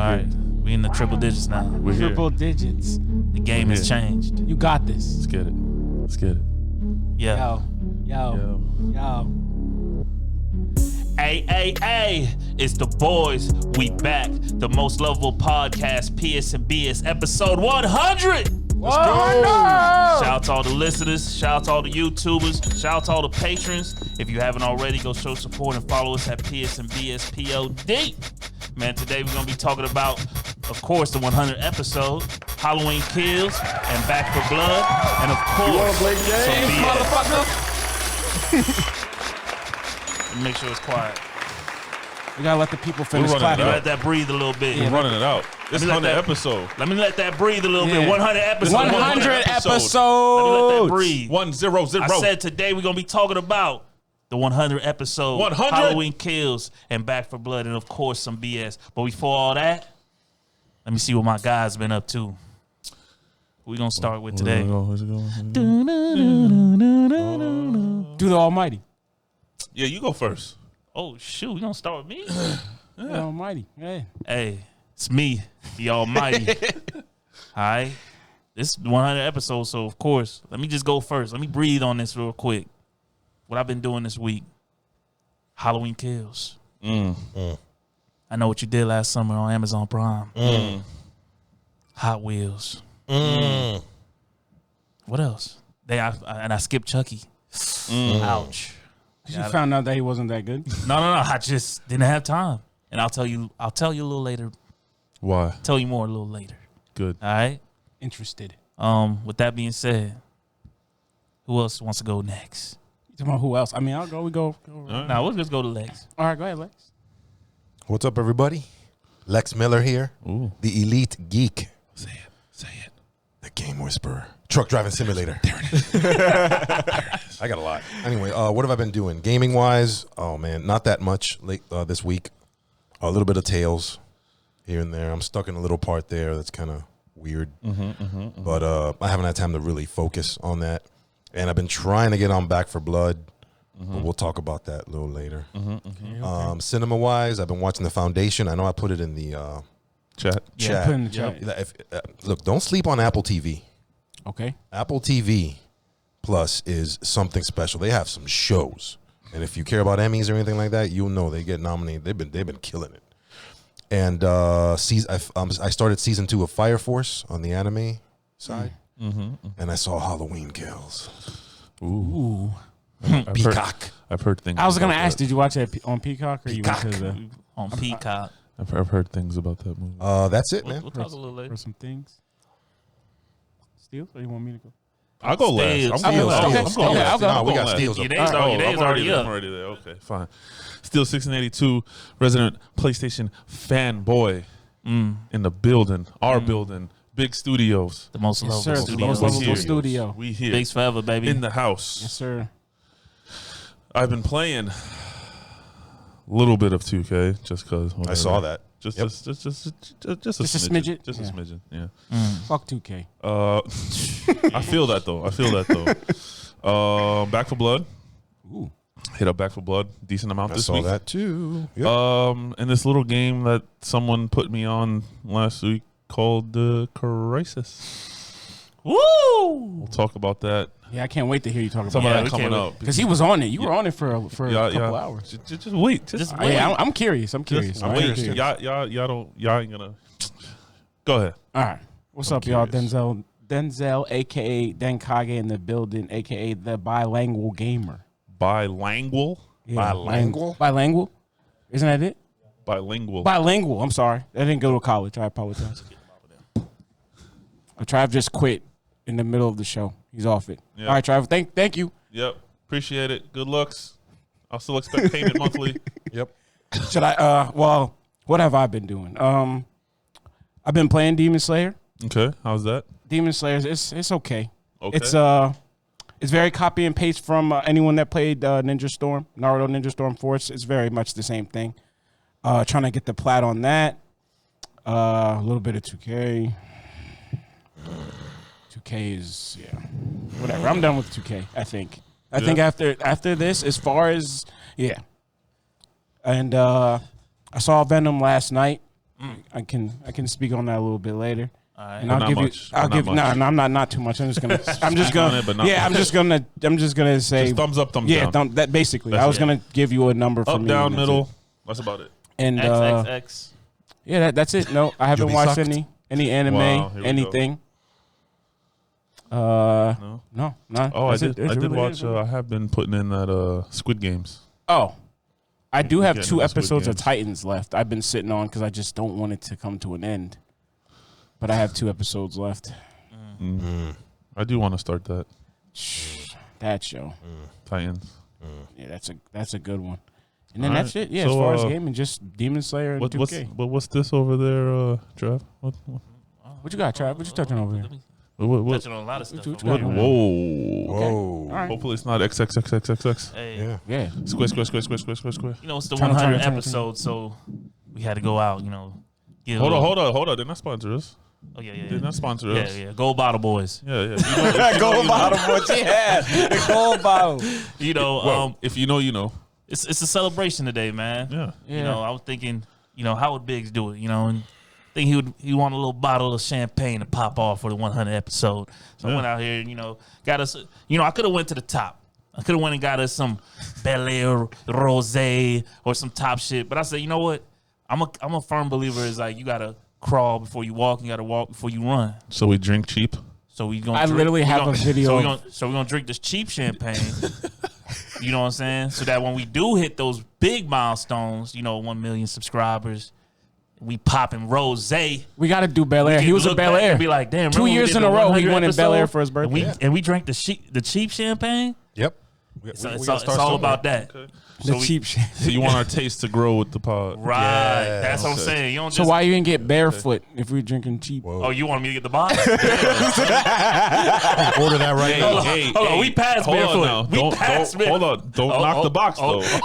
right, we in the triple digits now. We're Triple digits. The game has changed. You got this. Let's get it. Let's get it. Yeah. Yo. Hey, it's the boys. We back. The most lovable podcast, PS&BS, episode 100. Let's go. Shout out to all the listeners. Shout out to all the YouTubers. Shout out to all the patrons. If you haven't already, go show support and follow us at psandbspod. Man, today we're going to be talking about, of course, the 100th episode, Halloween Kills, and Back for Blood, and of course, you want to play games, motherfucker? Make sure it's quiet. We gotta let the people finish clapping. Let that breathe a little bit. We're running it out. It's 100 episode. Let me let that breathe a little bit. 100 episodes. 100 episodes. Let me let that breathe. 100. I said today we're gonna be talking about the 100 episode, 100 Halloween Kills, and Back for Blood, and of course some BS. But before all that, let me see what my guys been up to. We're gonna start with today. Where's it going? Do the Almighty. Yeah, you go first. Oh shoot, we gonna start with me? The Almighty. Yeah. Hey, it's me, the Almighty. All right, this 100 episodes, so of course, let me just go first. Let me breathe on this real quick. What I've been doing this week: Halloween Kills. I know what you did last summer on Amazon Prime. Hot Wheels. What else? I skipped Chucky. Ouch. You found out that he wasn't that good? No. I just didn't have time, and I'll tell you a little later. Why? Tell you more a little later. Good. All right. Interested. With that being said, who else wants to go next? You talking about who else? I mean, I'll go. We go. Right. Now we'll just go to Lexx. All right, go ahead, Lexx. What's up, everybody? Lexx Miller here, the elite geek. Say it. The game whisperer. Truck driving simulator. There it is. I got a lot. Anyway, what have I been doing? Gaming wise, oh man, not that much this week. A little bit of Tales here and there. I'm stuck in a little part there that's kind of weird. But I haven't had time to really focus on that. And I've been trying to get on Back for Blood. But we'll talk about that a little later. Okay. Cinema wise, I've been watching The Foundation. I know I put it in the Chat. Yeah, put in the chat. Look, don't sleep on Apple TV. Okay. Apple TV Plus is something special. They have some shows, and if you care about Emmys or anything like that, you'll know they get nominated. They've been killing it. And I started season 2 of Fire Force on the anime side, and I saw Halloween Kills. Ooh. Peacock. I've heard things. I was gonna ask, that. did you watch it on Peacock or Peacock. you went to the On Peacock. I've heard things about that movie. That's it, man. We'll talk a little for later. some things? Steele, or you want me to go? I'll go last. I'm going last. Okay. I'm going Okay, last. I'll go. No, we got last. Steele's Your up. name's already up. I'm already there. Okay, fine. Steel 1682, resident PlayStation fanboy in the building. Our building. Big studios. The most Yes, lovable sir. The studio. most We lovable here. studio. We here. Bigs forever, baby. In the house. Yes, sir. I've been playing a little bit of 2K just because. I saw that. Just Yep. a smidgen. smidget? Just a Yeah. smidgen. Yeah. Fuck 2K. I feel that though. Back for Blood. Ooh. Hit up Back for Blood. Decent amount I this saw week. that too. Yep. And this little game that someone put me on last week called Crysis. Woo! We'll talk about that. Yeah, I can't wait to hear you talk Some about of that. that coming up. Because he was on it. You were on it for a couple hours. Just wait. Just wait. Yeah, I'm curious. I'm curious. I'm curious. waiting. Y'all ain't gonna. Go ahead. All right. What's up, y'all? Denzel, a.k.a. Denkage in the building, a.k.a. the bilingual gamer. Bilingual. Yeah, Bilingual? Bilingual? Isn't that it? Bilingual. Bilingual. I'm sorry. I didn't go to college. I apologize. Trav just quit in the middle of the show. He's off it. Yeah. All right, Trav. Thank you. Yep. Appreciate it. Good looks. I'll still expect payment monthly. Yep. Should I? Well, what have I been doing? I've been playing Demon Slayer. Okay. How's that? Demon Slayer. It's okay. Okay. It's very copy and paste from anyone that played Naruto Ninja Storm Force. It's very much the same thing. Trying to get the plat on that. A little bit of 2K. 2K is whatever. I'm done with 2K. I think after this, as far as and I saw Venom last night. I can speak on that a little bit later. All right. And But I'll not give much. you. I'll But give. not No, much. I'm not too much. I'm just gonna. I'm just Speak on gonna. it, but not Yeah, much. I'm just gonna say. Just thumbs up, thumbs yeah, down. that basically. That's I was it. gonna give you a number for Up, me. down, and that's middle. it. That's about it. And XXX. yeah, that's it. No, I haven't be watched sucked. any anime, Wow, here we go. anything. No. No, not. Oh, I that's did. it. I That's did really watch. it. I have been putting in that Squid Games. Oh, I do have Getting 2 into Squid episodes of Games. Titans left. I've been sitting on because I just don't want it to come to an end. But I have 2 episodes left. I do want to start that. That show. Titans. Yeah, that's a good one. And then All that's right. it. Yeah, So, as far as gaming, just Demon Slayer and 2K. What's this over there, Trav? What? What you got, Trav? What you touching over here? What? Touching on a lot of stuff. What you What? got? Whoa. Whoa. All right. Hopefully it's not XXXXXX. Hey, Yeah. Yeah. Square. you know, it's the Turn on, 100 turn on. episode, so we had to go out, you know. Give a Hold little- on. They're not sponsor us. Oh, yeah. They're not sponsor us. Yeah. Gold Bottle Boys. Yeah. You know, Gold bottle, what you had? The gold bottle. You know, well, if you know, you know. it's a celebration today, man. Yeah. You know, I was thinking, you know, how would Biggs do it? You know, and I think he want a little bottle of champagne to pop off for the 100 episode. So I went out here and, you know, got us, you know, I could have went to the top. I could have went and got us some Bel Air Rosé or some top shit. But I said, you know what? I'm a firm believer is like you got to crawl before you walk. You got to walk before you run. So we drink cheap. So we gonna. I literally have a video. So we're gonna drink this cheap champagne. You know what I'm saying? So that when we do hit those big milestones, you know, 1 million subscribers, we popping rosé. We got to do Bel Air. He was a Bel Air. Be like, damn. 2 years in a row, he won in Bel Air for his birthday. And we drank the cheap champagne. Yep. So We it's gotta all start somewhere. about that. Okay. The we- cheap shit. So you want our taste to grow with the pod. Right. Yeah, That's what I'm okay. saying. You don't So just. why you didn't get barefoot if we're drinking cheap? Whoa. Oh, you want me to get the box? Order that right now. Hold on, we passed hold barefoot. on now. We Don't passed barefoot. hold on. Don't Oh, knock oh, the box oh. though.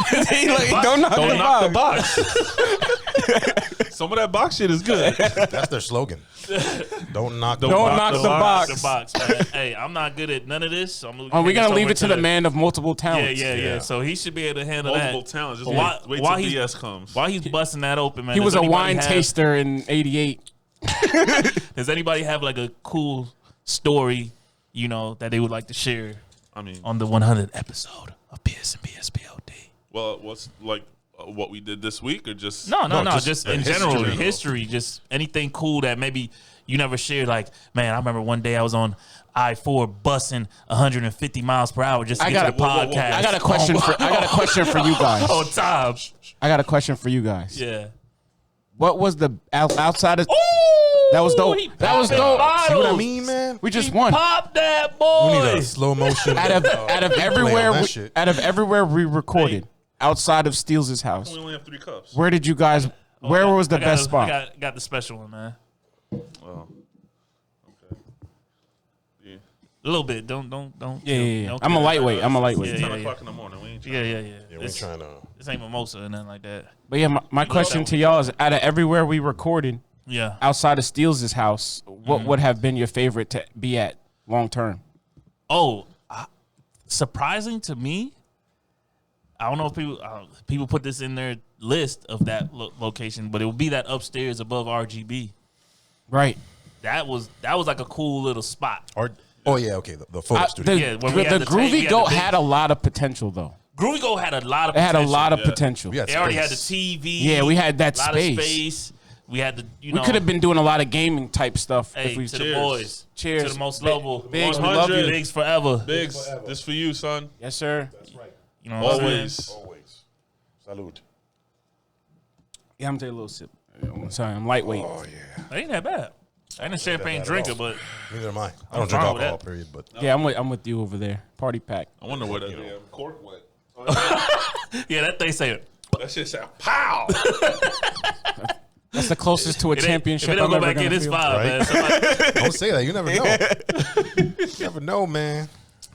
Don't knock Don't the knock the box. box. Some of that box shit is good. That's their slogan. Don't knock the Don't box. knock the box. The box, man. Hey, I'm not good at none of this. So I'm Are we hand gonna this leave over it to the man of multiple Yeah, talents? Yeah. So he should be able to handle Multiple that. talents. Just Why- wait why till he's- BS comes. While he's busting that open, man. He does was a anybody wine have- taster in '88. Does anybody have like a cool story, you know, that they would like to share I mean, on the 100th episode of psandbspod? well, what's like what we did this week, or just No, just just in general, history. history, just anything cool that maybe you never shared. Like, man, I remember one day I was on I-4 busing 150 miles per hour just to get to the podcast. I got a question for. I got a question for you guys. Oh, Tom. I got a question for you guys. Yeah. What was the outside of? Ooh, That was dope. he That was popping dope. bottles. See what I mean, man? We just He won. Pop that We boy. need a slow motion. Out of everywhere, that shit. out of everywhere we recorded, outside of Steels' house. we only have 3 cups. Where did you guys? Where was the I got best a- spot? I got the special one, man. Oh. Okay. Yeah. A little bit. Don't. Yeah. don't I'm a care. lightweight. I'm a lightweight. Yeah, 10 o'clock in the morning. We ain't trying. Yeah. Yeah, we This, trying to. this ain't mimosa or nothing like that. But yeah, my question to y'all is: out of everywhere we recorded, Yeah. outside of Steels' house, what Mm-hmm. would have been your favorite to be at long term? Oh, surprising to me. I don't know if people put this in their list of that location, but it would be that upstairs above RGB. Right. That was like a cool little spot. Oh yeah, okay. The photo studio. Yeah, when we had the the tank, we Groovy had Goat the big- had a lot of potential, though. Groovy Goat had a lot of. It had a potential. lot of Yeah. potential. We had They already had the space. TV. Yeah, we had that lot space. Of space. We had the. You We know, could have been doing a lot of gaming type stuff. Hey, if we, to the Cheers. boys. Cheers. To the most Big- lovable. Biggs, we 100. love you. Biggs forever. Biggs, this for you, son. Yes, sir. You know what I'm saying? Always. Always. Salute. Yeah, I'm gonna take a little sip. I'm sorry, I'm lightweight. Oh yeah. That ain't that bad. I ain't a champagne bad at drinker, all. but Neither am I. I don't drink fine with alcohol. that. Period. But Yeah, I'm with you over there. Party pack. I wonder where that damn cork went. yeah, that thing say That shit sound pow. That's the closest to a If it championship don't I'm go ever back in, gonna it's feel. fine, Right? man. Somebody, don't say that. You never know. You never know, man.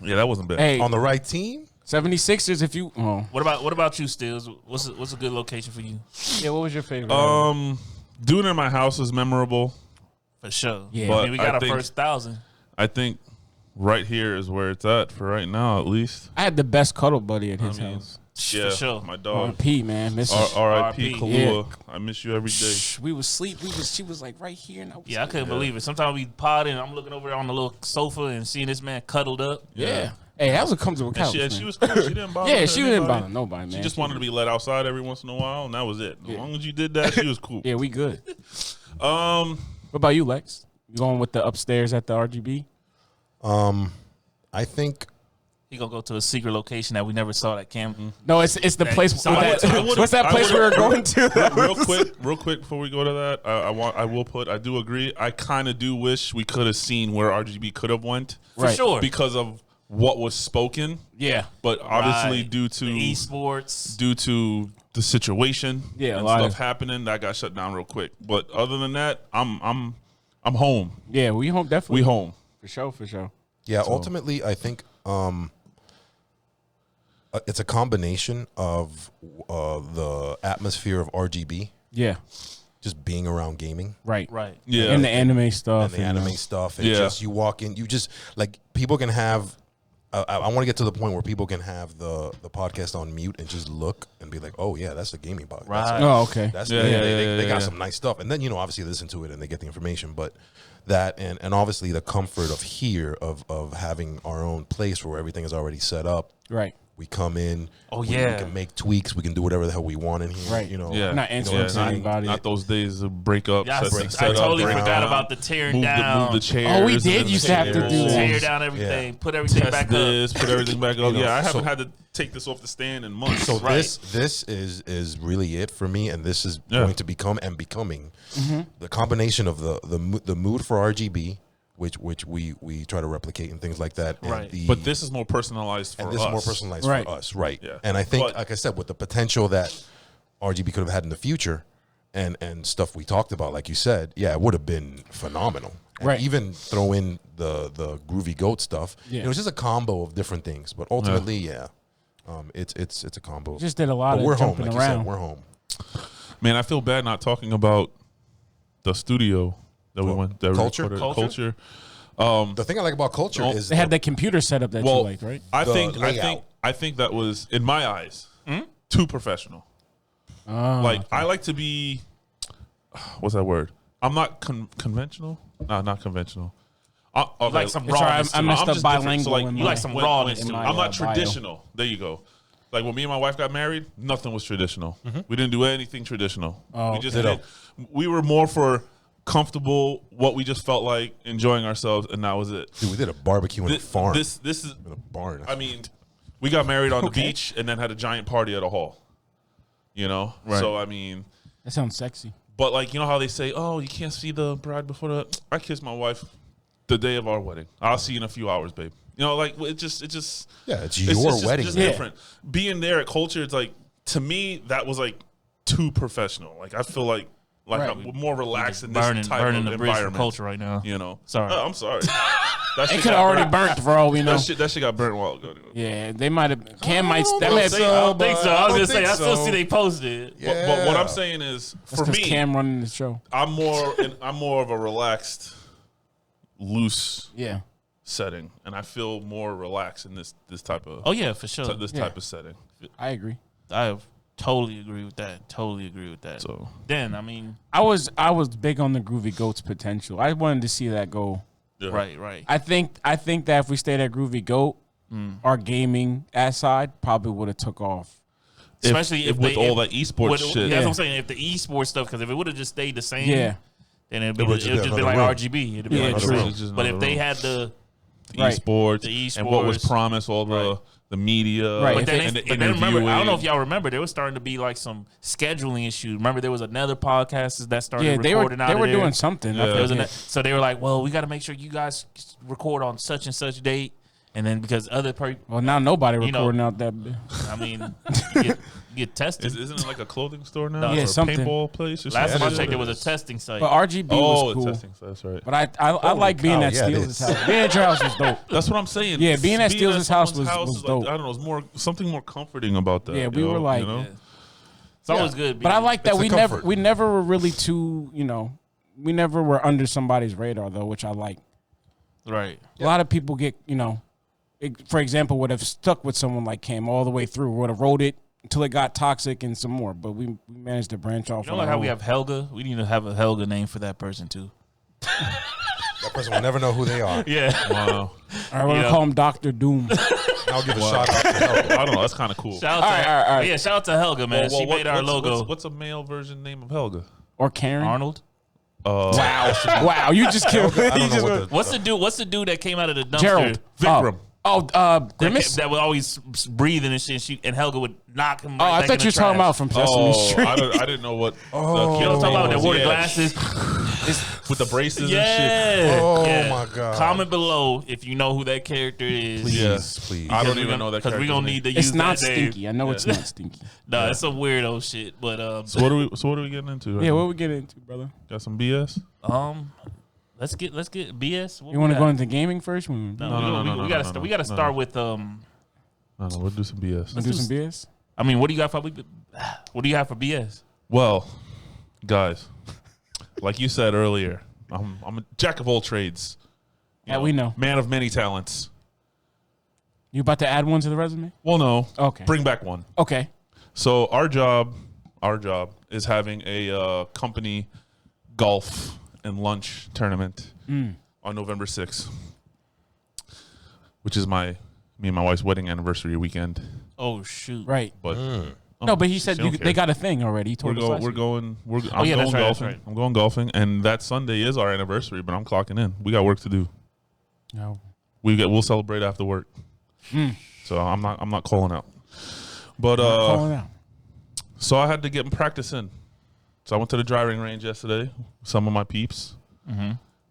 Yeah, that wasn't bad. Hey, On the right team. 76ers. If you, what about you, Stills? What's a good location for you? yeah, what was your favorite? Doing it in my house is memorable. For sure. Yeah. But I mean, we got I our think- first 1,000. I think right here is where it's at for right now, at least. I had the best cuddle buddy at his mean, house. Yeah, For sure. my dog. R.I.P. man. R.I.P. R.I.P. Kalua. I miss you every day. We was sleep. She was like right here, and I was Yeah, I couldn't believe it. Sometimes we pod and I'm looking over on the little sofa and seeing this man cuddled up. Yeah. Hey, that was a comfortable couch. And man. she was cool. She didn't bother. Yeah, she didn't anybody. bother nobody, man. She just wanted to be let outside every once in a while, and that was it. As long as you did that, she was cool. Yeah, we good. Um, What about you, Lex? You going with the upstairs at the RGB? I think He gonna go to a secret location that we never saw that Cam. No, it's the place. So I would- What's that place we were going to? real quick before we go to that, I do agree. I kind of do wish we could have seen where RGB could have went For Right. sure. because of what was spoken. Yeah. But obviously Right. due to The esports. due to the situation Yeah, a and lot stuff of- happening, that got shut down real quick. But other than that, I'm home. Yeah, we home definitely. We home. For sure. Yeah, ultimately, I think it's a combination of the atmosphere of RGB, Yeah. just being around gaming, Right. Right. Yeah. And the anime stuff. and the anime stuff. And Yeah. just you walk in, you just like people can have. I want to get to the point where people can have the podcast on mute and just look and be like, "Oh yeah, that's a gaming podcast." Right. Oh, okay. That's Yeah, they got yeah. some nice stuff, and then obviously listen to it and they get the information. But that and obviously the comfort of here of having our own place where everything is already set up. Right. We come in. Oh, we yeah. can make tweaks. We can do whatever the hell we want in here. Right. You know. Yeah. Not answering not, anybody. not those days of breakup. Yeah, set I up, totally break forgot down, about the tearing move down. the chairs. Oh, we and did then used to have to do chairs. that. Tear down everything. Put everything Test back this, put everything back up. know, Yeah, I haven't so- had to take this off the stand in months. So Right. this is really it for me, and this is Yeah. going to becoming the combination of the mood for RGB, which we try to replicate and things like that. And Right. But this is more personalized for and this us. is more personalized Right. for us, right? Yeah. And I think, But- like I said, with the potential that RGB could have had in the future, and stuff we talked about, like you said, yeah, it would have been phenomenal. And Right. even throw in the groovy goat stuff. Yeah. It was just a combo of different things, but ultimately, yeah, it's a combo. Just did a lot But of we're home, jumping like around. you said, we're home. Man, I feel bad not talking about the studio that we went. That we Culture? recorded. Culture. The thing I like about culture is They had that computer setup that you liked, right? I The think layout. that was in my eyes too professional. Like I like to be. What's that word? I'm not conventional. No, not conventional. Okay. like some It's all right, rawness. I to it. messed I'm up just different. bilingual. So, like, in you my- like some when- rawness in to it. my, I'm not bio. traditional. There you go. Like when me and my wife got married, nothing was traditional. We didn't do anything traditional. Oh, we just ditto. did. We were more for comfortable, what we just felt like enjoying ourselves, and that was it. Dude, we did a barbecue in a farm, This is. in a barn. I mean, we got married on the Okay. beach and then had a giant party at a hall. You know, so I mean, That sounds sexy. but like you know how they say, oh, you can't see the bride before the. I kissed my wife the day of our wedding. I'll see you in a few hours, babe. You know, like it just yeah, it's your wedding. just man. different. Being there at culture, it's like to me that was like too professional. Like I feel like Right. I'm more relaxed in this burning type burning of the bridge for environment. culture right now. You know, Sorry. I'm sorry. That It shit could got have already burnt. burnt for all we know. That shit got burnt a while ago. Yeah, they might have. Cam might. don't That know, may have. say- I don't think so. I was I gonna don't say think I still so. see they posted. But what I'm saying is, for Because me, Cam running the show. I'm more of a relaxed, loose Yeah. setting, and I feel more relaxed in this type of Oh yeah, for sure. this Yeah. type of setting. I agree. I totally agree with that. Totally agree with that. So Then I mean, I was big on the Groovy Goats potential. I wanted to see that go. yeah. right. I think that if we stayed at Groovy Goat, our gaming side probably would have took off. Especially if with they, all that esports shit. That's what I'm saying. If the esports stuff, because if it would have just stayed the same, Yeah. then it'd It would just be like another RGB. It'd be Yeah, like true. another It's just room. But if another they room. had the Right. Esports, The and what was esports. promised, all the media, Right. But then, and the but then remember, I don't know if interviewing. y'all remember, there was starting to be like some scheduling issues. Remember, there was another podcast that started Yeah, they were recording out they of were there. doing something. Yeah. I There was forget. so they were like, well, we got to make sure you guys record on such and such date. And then because other people, Well, now nobody You know. recording out that. I mean, get tested. Isn't it like a clothing store now? No. Yeah, or a something. paintball place. Or Last something? time I checked, it was a testing site. But RGB Oh, was cool. testing. That's right. But I like being cow, at yeah, it Steel's is. house. Being at your house was dope. That's what I'm saying. Yeah, being at Steel's house was someone's is dope. Like, I don't know. It's more something more comforting about that. Yeah, we you were know, like- you know? Yeah. It's always good. But I like that It's the comfort. we never were really too, we never were under somebody's radar though, which I like. right. A lot of people get, for example, would have stuck with someone like Cam all the way through, would have wrote it, until it got toxic and some more. But we managed to branch off. You know, like how we have Helga. We need to have a Helga name for that person too. That person will never know who they are. Yeah. Wow. All right, we're gonna call him Dr. Doom. I'll give a shout out to Helga. I don't know. That's kind of cool. Shout out to all right. Yeah, shout out to Helga, man. She made our logo. What's a male version name of Helga? Or Karen. Arnold. Wow, you just killed me. I don't know what the, What's the dude that came out of the dumpster? Gerald. Vikram. Grimace? That would always breathing and shit. And Helga would knock him. Right I back thought in you were the talking trash. about from Sesame Street. I didn't know what. You know what I'm talking about? That wore the glasses. With the braces and shit. Yeah. Oh, Yeah. my God. Comment below if you know who that character is. please. I don't even know that because we're gonna need to use It's not that name. stinky. I know it's not stinky. No, it's some weirdo shit. But So what are we getting into? Right Yeah, now? what we get into, brother? Got some BS. let's get BS. What You we want to got? go into gaming first? No, we gotta start with No, we'll do some BS. Let's do some BS. I mean, what do you got for BS? Well, guys, like you said earlier, I'm a jack of all trades. Yeah, we know. Man of many talents. You about to add one to the resume? Well, no. Okay. Bring back one. Okay. So our job is having a company golf and lunch tournament on November 6th, which is me and my wife's wedding anniversary weekend. Oh shoot! Right. But No, but he said she don't they care. got a thing already. He told us last we're week. going. I'm yeah, going that's right, that's golfing. right. I'm going golfing, and that Sunday is our anniversary. But I'm clocking in. We got work to do. No. We'll celebrate after work. So I'm not calling out. But Calling out. so I had to get practice in. So I went to the driving range yesterday. With some of my peeps.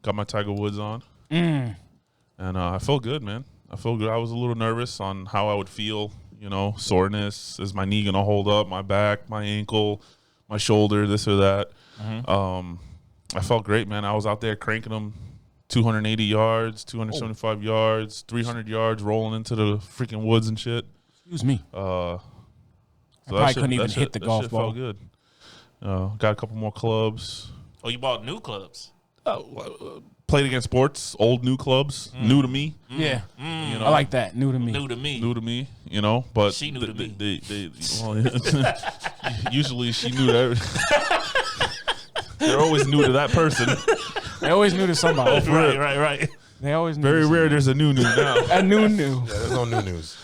Got my Tiger Woods on, and I felt good, man. I felt good. I was a little nervous on how I would feel. You know, soreness. Is my knee gonna hold up? My back, my ankle, my shoulder, this or that. I felt great, man. I was out there cranking them 280 yards, 275 yards, 300 yards, rolling into the freaking woods and shit. Excuse me. So probably couldn't even hit the golf shit ball. Felt good. Got a couple more clubs. Oh, you bought new clubs. Played against sports, old new clubs, new to me. Yeah. You know, I like that. New to me. New to me. new to me. You know, but She new to me. Usually she knew that. They're always new to that person. They always knew to somebody. Right. They always knew. Very to rare. There's a new now. somebody. A new. Yeah, there's no new news.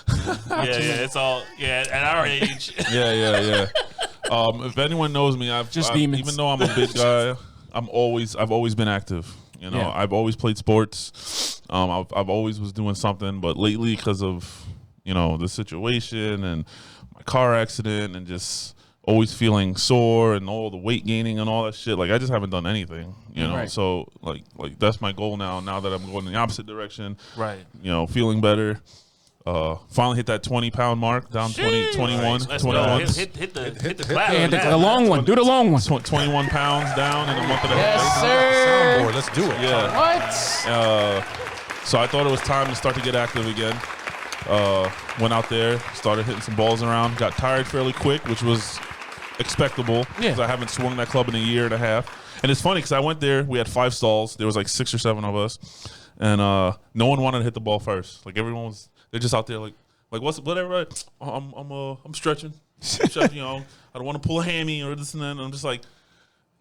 Yeah, it's all at our age. Yeah. If anyone knows me, demons. even though I'm a big guy, I've always been active. You know, Yeah. I've always played sports. I've always was doing something, but lately because of the situation and my car accident and just always feeling sore and all the weight gaining and all that shit, like I just haven't done anything. Right. So like that's my goal now. Now that I'm going in the opposite direction, Right. Feeling better. Finally hit that 20-pound mark, down 20, 21, Let's 21. go. Hit the clap. Yeah, the long one. Do the long one. 21 pounds down in a month and a half. Yes, sir. Soundboard, let's do it. Yeah. What? So I thought it was time to start to get active again. Went out there, started hitting some balls around. Got tired fairly quick, which was expectable because I haven't swung that club in a year and a half. And it's funny because I went there. We had 5 stalls. There was like 6 or 7 of us, and no one wanted to hit the ball first. Like everyone was. They're just out there like whatever. I'm stretching. I don't want to pull a hammy or this and that. And I'm just like,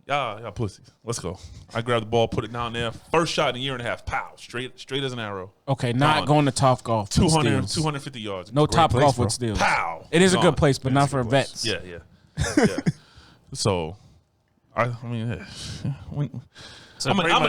yeah, pussies. Let's go. I grabbed the ball, put it down there. First shot in a year and a half. Pow, straight as an arrow. Okay, not going to Top Golf. 200, 250 yards. No Top place, Golf bro. with steals. Pow. It is a Gone. good place, but not for vets. Yeah. So, I'm an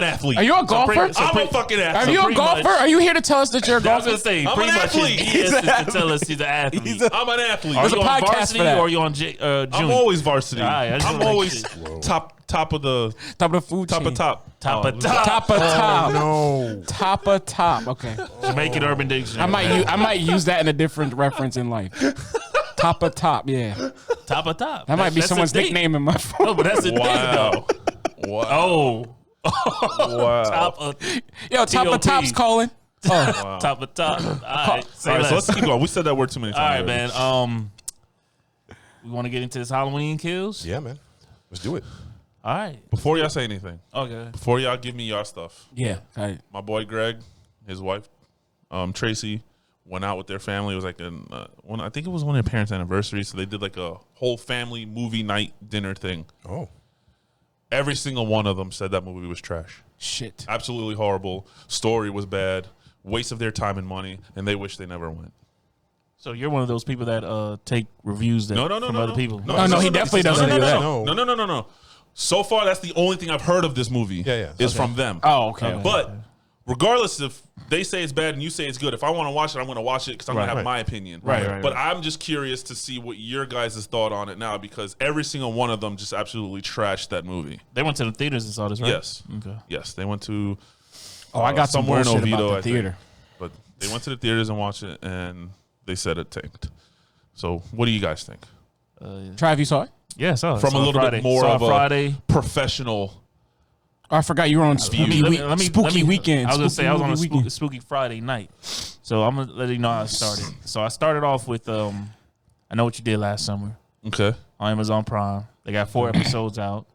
athlete. Are you a golfer? I'm a fucking athlete. Are you a pretty golfer? much- Are you here to tell us that you're a I was golfer? gonna say I'm pretty an much athlete. his BS is to tell us he's an athlete. I'm an athlete. Are There's you a on podcast varsity for that. or are you on junior? I'm always varsity. All right, I just I'm wanna make always sure. top of the Top of the food top chain. of top. Top Oh, of top. Top of top. No. Top of top. Okay. Jamaican Urban Dictionary. I might use that in a different reference in life. Top of top. Yeah. Top of top. That might be That's someone's a thing. nickname in my phone. No, but that's a thing Wow. though. Wow. Oh, Wow. top of Yo, top of TOP. top's calling. Oh, top of top. All right, say All right, less. so let's keep going. We said that word too many All right, times. man. We want to get into this Halloween kills. Yeah, man. Let's do it. All right. Before y'all say anything, Okay. before y'all give me your stuff, yeah. All right. my boy Greg, his wife, Tracy, went out with their family. It was like I think it was one of their parents' anniversaries, so they did like a whole family movie night dinner thing. Oh. Every single one of them said that movie was trash. Shit. Absolutely horrible. Story was bad. Waste of their time and money, and they wish they never went. So you're one of those people that take reviews from other people. No, he definitely doesn't do that. No. So far, that's the only thing I've heard of this movie. Is from them. Oh, okay. But regardless if they say it's bad and you say it's good, if I want to watch it, I'm going to watch it because I'm going to have my opinion. Right. But I'm just curious to see what your guys' thought on it now, because every single one of them just absolutely trashed that movie. They went to the theaters and saw this, right? Yes. Okay. Yes, they went to I got some somewhere in bullshit Oviedo, about the theater. But they went to the theaters and watched it, and they said it tanked. So what do you guys think? Trav, you saw it? Yeah, I saw it. From a little Friday. bit more saw of Friday. a professional. Oh, I forgot you were on Spooky Weekend. I was going to say I was on a Weekend. spooky Friday night. So I'm going to let you know how I started. So I started off with I Know What You Did Last Summer Okay. on Amazon Prime. They got 4 episodes out.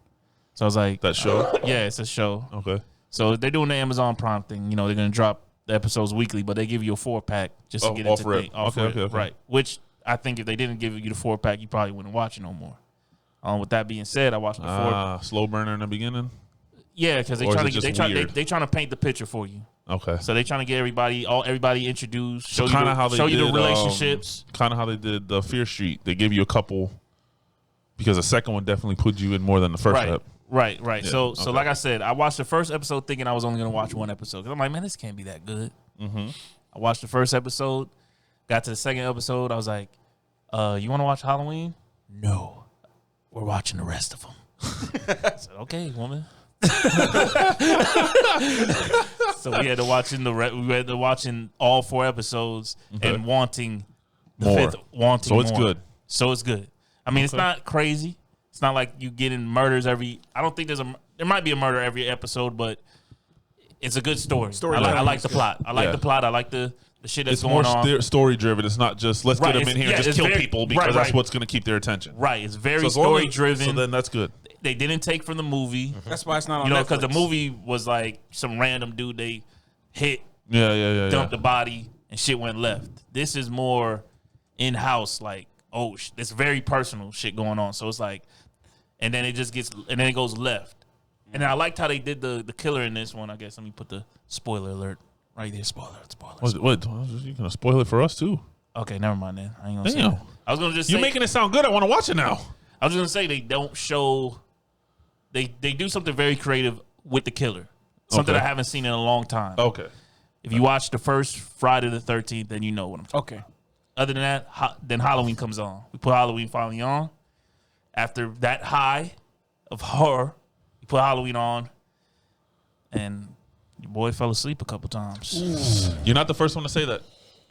So I was like, That show? yeah, it's a show. Okay. So they're doing the Amazon Prime thing. You know, they're going to drop the episodes weekly, but they give you a 4-pack just to get into off rip. Okay. Right. Which I think if they didn't give you the 4-pack, you probably wouldn't watch it no more. With that being said, I watched the 4. Slow burner in the beginning? Yeah, because they trying to paint the picture for you. Okay. So they trying to get everybody introduced, show you the relationships. Kind of how they did the Fear Street. They gave you a couple, because the second one definitely put you in more than the first ep. Right. Yeah, so okay. like I said, I watched the first episode thinking I was only going to watch one episode. Because I'm like, man, this can't be that good. Mm-hmm. I watched the first episode, got to the second episode. I was like, you want to watch Halloween? No. We're watching the rest of them. I said, okay, woman. So we had to watching all 4 episoers and wanting the more. 5th, wanting So it's more. good. So it's good. I mean, it's not crazy. It's not like you getting murders every. I don't think there might be a murder every episode, but it's a good story. I like the plot. I like the plot. I like the shit that's going on. It's more story driven. It's not just let's get them in here and just kill people because that's what's going to keep their attention. Right. It's very story driven. So then that's good. They didn't take from the movie. That's why it's not on Netflix. Because the movie was like some random dude they hit, dumped the body, and shit went left. This is more in house, like it's very personal shit going on. So it's like, and then it goes left. And then I liked how they did the killer in this one. I guess let me put the spoiler alert right there. Spoiler. What? You gonna spoil it for us too? Okay, never mind then. I ain't gonna say that. I was gonna just say, you're making it sound good. I want to watch it now. I was gonna say they don't show. They do something very creative with the killer. Something I haven't seen in a long time. Okay. If you watch the first Friday the 13th, then you know what I'm talking about. Okay. Other than that, then Halloween comes on. We put Halloween finally on. After that high of horror, we put Halloween on, and your boy fell asleep a couple times. Ooh. You're not the first one to say that.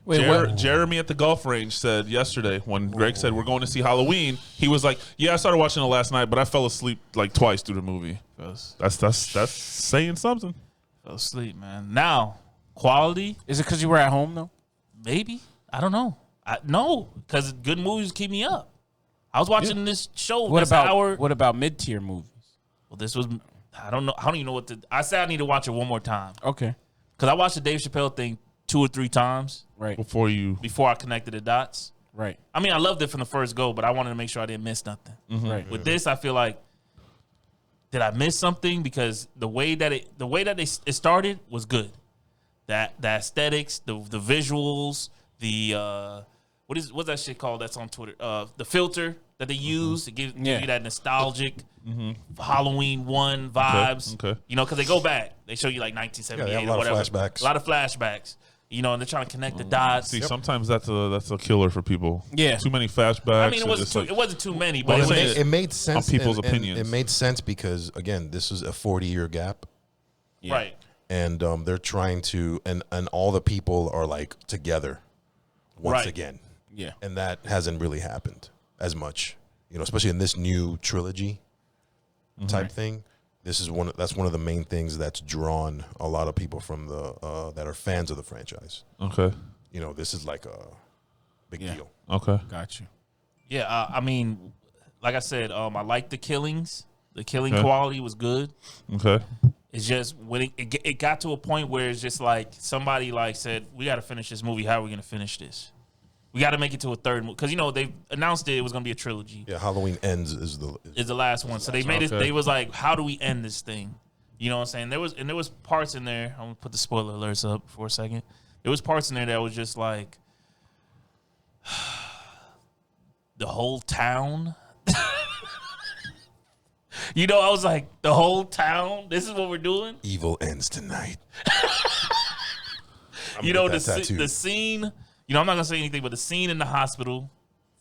Wait, Jeremy at the golf range said yesterday when Greg said we're going to see Halloween, he was like, "Yeah, I started watching it last night, but I fell asleep like twice through the movie." That's saying something. Fell asleep, man. Now, quality. Is it because you were at home though? Maybe. I don't know. No, because good movies keep me up. I was watching this show. What about mid-tier movies? Well, this was. I don't know. I don't even know what to. I said I need to watch it one more time. Okay. Because I watched the Dave Chappelle thing 2 or 3 times. Right. Before I connected the dots. Right. I mean, I loved it from the first go, but I wanted to make sure I didn't miss nothing. Mm-hmm. Right. With this, I feel like, did I miss something? Because the way that it started was good. The aesthetics, the visuals, what's that shit called that's on Twitter? The filter that they use to give you that nostalgic Halloween 1 vibes. Okay. Because they go back. They show you like 1978 or whatever. Flashbacks. A lot of flashbacks. And they're trying to connect the dots. See, sometimes that's a killer for people. Yeah. Too many flashbacks. I mean, it wasn't too many, but Well, it made sense on people's and opinions. It made sense because again, this is a 40-year gap, right. and they're trying to, and all the people are like together once again. Yeah. And that hasn't really happened as much, especially in this new trilogy type thing. This is that's one of the main things that's drawn a lot of people from that are fans of the franchise. Okay. This is like a big deal. Okay. Got you. Yeah, I mean, like I said, I like the killings. The killing quality was good. Okay. It's just when it got to a point where it's just like somebody like said, we got to finish this movie. How are we going to finish this? We got to make it to a third movie. Because, they announced it was going to be a trilogy. Yeah, Halloween Ends is the last one. So they made it. They was like, how do we end this thing? You know what I'm saying? There was parts in there. I'm going to put the spoiler alerts up for a second. There was parts in there that was just like the whole town. I was like, the whole town? This is what we're doing? Evil ends tonight. The scene, I'm not going to say anything, but the scene in the hospital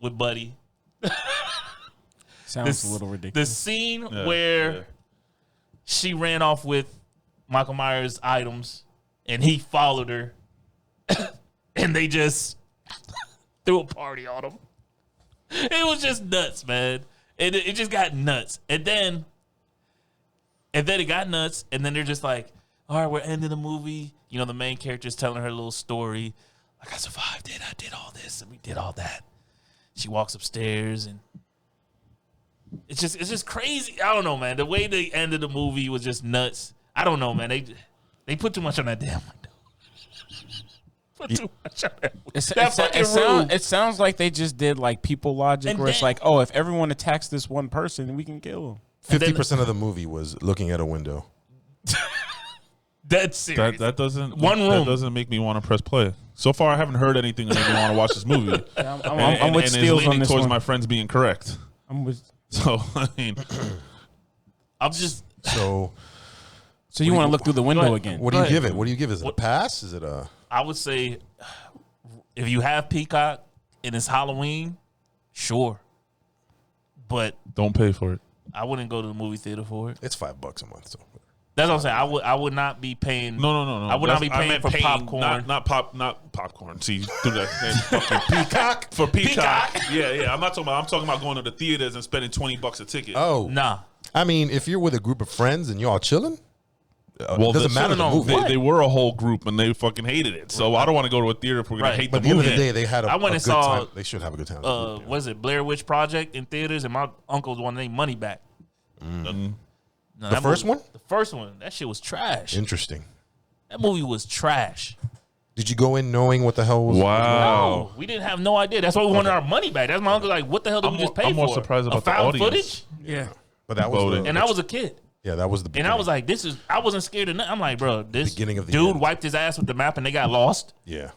with Buddy. Sounds a little ridiculous. The scene where she ran off with Michael Myers' items and he followed her and they just threw a party on him. It was just nuts, man. It just got nuts. And then it got nuts. And then they're just like, all right, we're ending the movie. The main character's telling her little story. Like, I survived it. I did all this and we did all that. She walks upstairs and it's just crazy. I don't know, man. The way they ended the movie was just nuts. I don't know, man. They put too much on that damn window. Put too much on that. It sounds like they just did like people logic, where it's like, oh, if everyone attacks this one person, then we can kill them. 50% of the movie was looking at a window. That's serious. That doesn't one room. That doesn't make me want to press play. So far, I haven't heard anything that makes me want to watch this movie. I'm with Steels on this towards one. my friends being correct. I'm with. So I'm just So you want to look through the window again? what do you give it? What do you give? Is it a pass? Is it a? I would say if you have Peacock and it's Halloween, sure. But don't pay for it. I wouldn't go to the movie theater for it. It's $5 a month. So that's what I'm saying. I would not be paying. No. I would not be paying for popcorn. Not popcorn. See, do that. Peacock for Peacock. Yeah. I'm talking about going to the theaters and spending $20 a ticket. Oh, nah. I mean, if you're with a group of friends and y'all chilling, well, it doesn't matter the movie. They were a whole group and they fucking hated it. So I don't want to go to a theater if we're gonna hate But the at the end movie. of the day, they had a good saw, time. They should have a good time. Was it Blair Witch Project in theaters? And my uncles wanted their money back. The The first one? The first one. That shit was trash. Interesting. That movie was trash. Did you go in knowing what the hell was? Wow. No, we didn't have no idea. That's why we wanted our money back. That's my uncle like, what the hell did we just pay for? I'm more surprised about the found audience. footage? Yeah. But that was And I was a kid. Yeah, that was the beginning. And I was like, I wasn't scared of nothing. I'm like, bro, this Beginning of the dude end. wiped his ass with the map and they got lost. Yeah.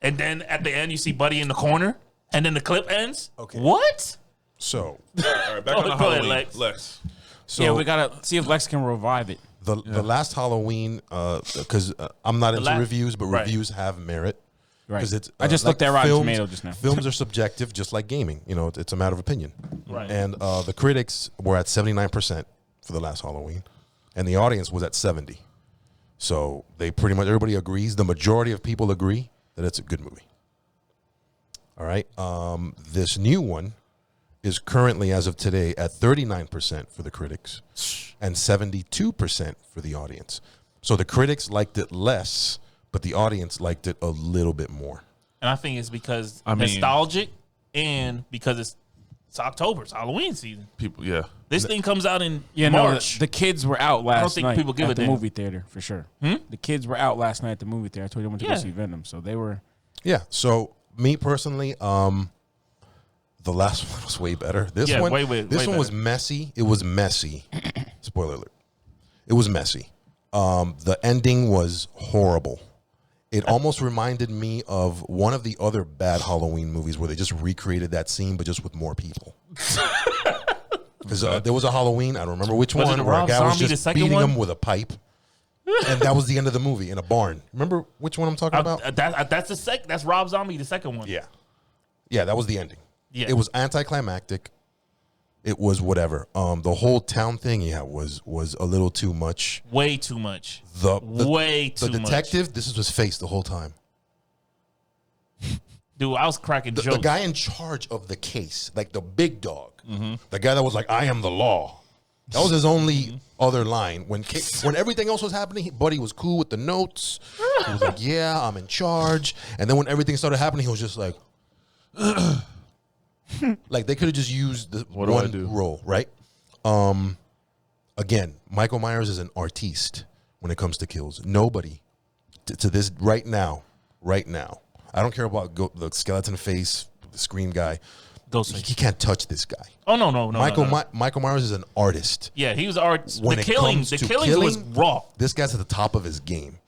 And then at the end, you see Buddy in the corner. And then the clip ends. Okay. What? So, All right, back on the Go ahead, Halloween. Lex. so Yeah, we gotta see if Lexx can revive it. the last Halloween, because I'm not into reviews, but right. reviews have merit. Right. Because it's I just looked at Rotten Tomato just now. Films are subjective, just like gaming. It's a matter of opinion. Right. And the critics were at 79% for the last Halloween, and the audience was at 70%. So they pretty much everybody agrees. The majority of people agree that it's a good movie. All right. This new one is currently, as of today, at 39% for the critics and 72% for the audience. So the critics liked it less, but the audience liked it a little bit more. And I think it's because nostalgic and because it's October. It's Halloween season. People, yeah. This thing comes out in No, March. the kids were out last think night people give at a the damn. movie theater for sure. The kids were out last night at the movie theater. I told you I went to go see Venom, so they were. Yeah. So me personally, the last one was way better. This one was messy. It was messy. Spoiler alert. It was messy. The ending was horrible. It almost reminded me of one of the other bad Halloween movies where they just recreated that scene, but just with more people. Because there was a Halloween, I don't remember which Was it one, where a Rob guy was Zombie, the just second beating one? him with a pipe. And that was the end of the movie in a barn. Remember which one I'm talking about? That's Rob Zombie, the second one. Yeah. Yeah, that was the ending. Yeah. It was anticlimactic. It was whatever. The whole town thing, was a little too much. Way too much. The much. detective, this is his face the whole time. Dude, I was cracking jokes. The guy in charge of the case, like the big dog, the guy that was like, I am the law. That was his only other line. When everything else was happening, Buddy was cool with the notes. He was like, yeah, I'm in charge. And then when everything started happening, he was just like, like they could have just used the one role, right? again, Michael Myers is an artiste when it comes to kills. Nobody to this right now, I don't care about the skeleton face, the scream guy. He can't touch this guy. Oh no. Michael Myers is an artist. Yeah, he was art. When The it killing comes to was raw. This guy's at the top of his game.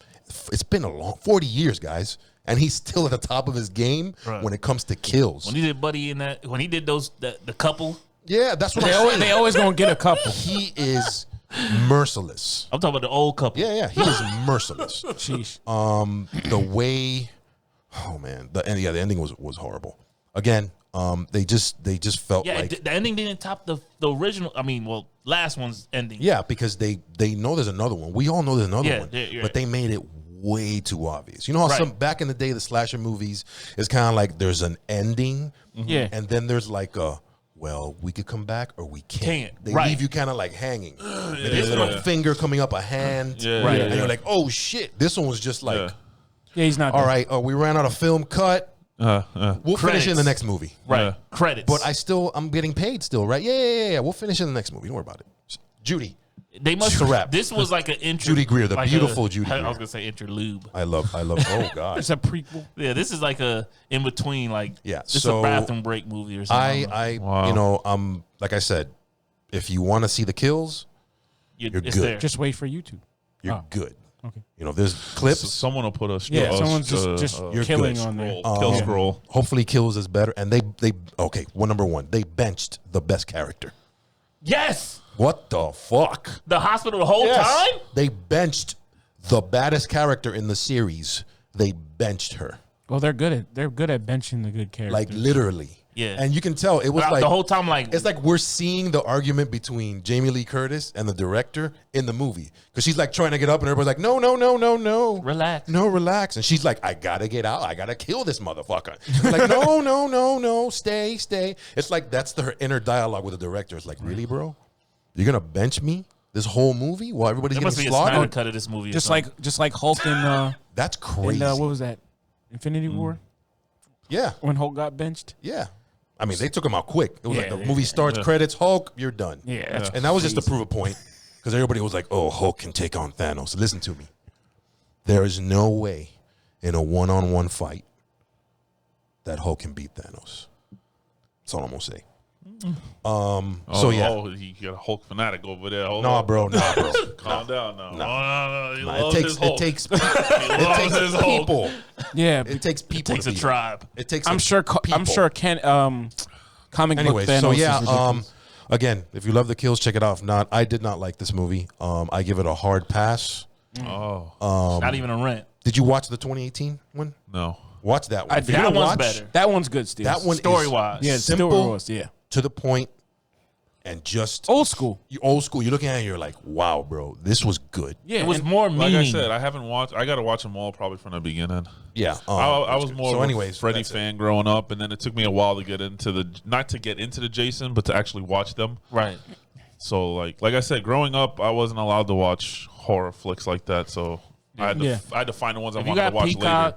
It's been 40 years, guys, and he's still at the top of his game when it comes to kills. When he did Buddy in that, when he did the couple. Yeah, that's what I'm saying. They always gonna get a couple. He is merciless. I'm talking about the old couple. Yeah, he is merciless. Sheesh. The way, oh man, the ending was horrible. Again, they just felt like the ending didn't top the original. I mean, well, last one's ending. Yeah, because they know there's another one. We all know there's another one, you're but they made it way too obvious. You know how back in the day, the slasher movies is kind of like there's an ending, and then there's like a, well, we could come back or we can't. They leave you kind of like hanging. Maybe a little finger coming up a hand, and you're like, oh shit. This one was just like, he's not. All right, we ran out of film cut. We'll finish it in the next movie. Right. Credits. But I'm getting paid still, right? Yeah. We'll finish it in the next movie. Don't worry about it. Judy. They must Trap. This was like an intro. Judy Greer, the beautiful Judy I Greer. was gonna say interlude. I love. Oh god. It's a prequel. Yeah, this is like a in between. Like this is a bathroom break movie or something. Like I said, if you want to see the kills, you're good. There. Just wait for YouTube. You're good. Okay. You know, there's clips. So someone will put us. Someone's just killing on there. Kill scroll. Hopefully, Kills is better. And number one, they benched the best character. Yes. What the fuck? The hospital the whole time? They benched the baddest character in the series. They benched her. Well, they're good at benching the good characters. Like literally. Yeah. And you can tell it was But like the whole time, like it's like we're seeing the argument between Jamie Lee Curtis and the director in the movie. Because she's like trying to get up and everybody's like, no. Relax. No, relax. And she's like, I gotta get out. I gotta kill this motherfucker. Like, no. Stay. It's like that's her inner dialogue with the director. It's like, really, bro? You're gonna bench me this whole movie while everybody's There getting must be a Snyder slaughtered? cut of this movie. just like Hulk in That's crazy. what was that? Infinity War? Yeah. When Hulk got benched? Yeah. I mean, they took him out quick. It was like the movie starts, credits, Hulk, you're done. Yeah, that's And that was just to prove a point. Because everybody was like, oh, Hulk can take on Thanos. Listen to me. There is no way in a one-on-one fight that Hulk can beat Thanos. That's all I'm going to say. You got a Hulk fanatic over there. Nah, bro. Calm down now. No. It takes people. Yeah, It takes people. It takes to a beat him. tribe. It takes. I'm sure Ken comic Anyways, book Thanos so is yeah. ridiculous. Again, if you love the kills, check it out. If not, I did not like this movie. I give it a hard pass. Not even a rent. Did you watch the 2018 one? No. Watch that one. If you're That gonna one's watch, better. That one's good, Steve. That one Story is wise. yeah, simple, story-wise, yeah. to the point, and just Old school. old school. You're looking at it, you're like, wow, bro, this was good. Yeah, It was and- more Like meaning. I said, I haven't watched. I got to watch them all probably from the beginning. Yeah. I was more so of a anyways, Freddy that's it. fan growing up, and then it took me a while to get into not to get into the Jason, but to actually watch them. Right. So like I said, growing up, I wasn't allowed to watch horror flicks like that. So I had to find the ones I If you wanted to got watch Peacock later.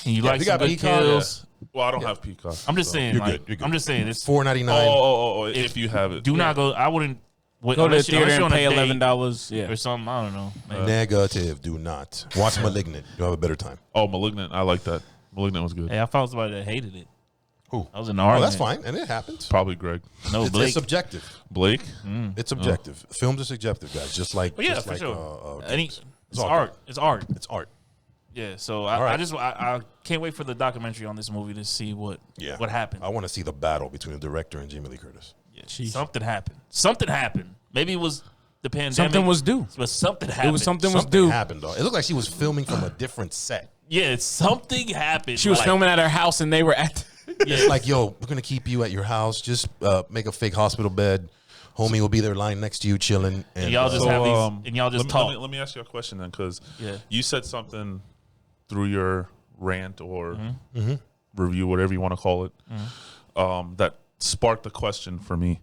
and you Yeah, like if you some got good Peacock, kills, Well, I don't have Peacock. I'm just saying. You're Like, good, you're good. I'm just saying. It's $4.99. Oh, if you have it. do not go. I wouldn't go to the unless theater you're and on a pay date $11. Yeah. or something. I don't know. Maybe. Negative. Do not watch Malignant. You'll have a better time. Oh, Malignant. I like that. Malignant was good. Hey, I found somebody that hated it. Who? I was in the Oh, argument. that's fine, and it happens. Probably Greg. No, It's Blake. subjective. Blake? It's subjective. Films are subjective, guys. Just like, But yeah, just for like, sure. games. It's all art. It's art. It's art. Yeah. So All right. I can't wait for the documentary on this movie to see what happened. I want to see the battle between the director and Jamie Lee Curtis. Yeah, something happened. Something happened. Maybe it was the pandemic. Something was due. But something happened. It was something was Something due. happened, though. It looked like she was filming from a different set. Yeah, something happened. She was Like, filming at her house and they were at. It's like, yo, we're gonna keep you at your house. Just make a fake hospital bed. Homie will be there lying next to you, chilling. And y'all just have these, and y'all just talk. Let me ask you a question then, because Yeah. you said something through your rant or Mm-hmm. review, whatever you want to call it, that sparked a question for me.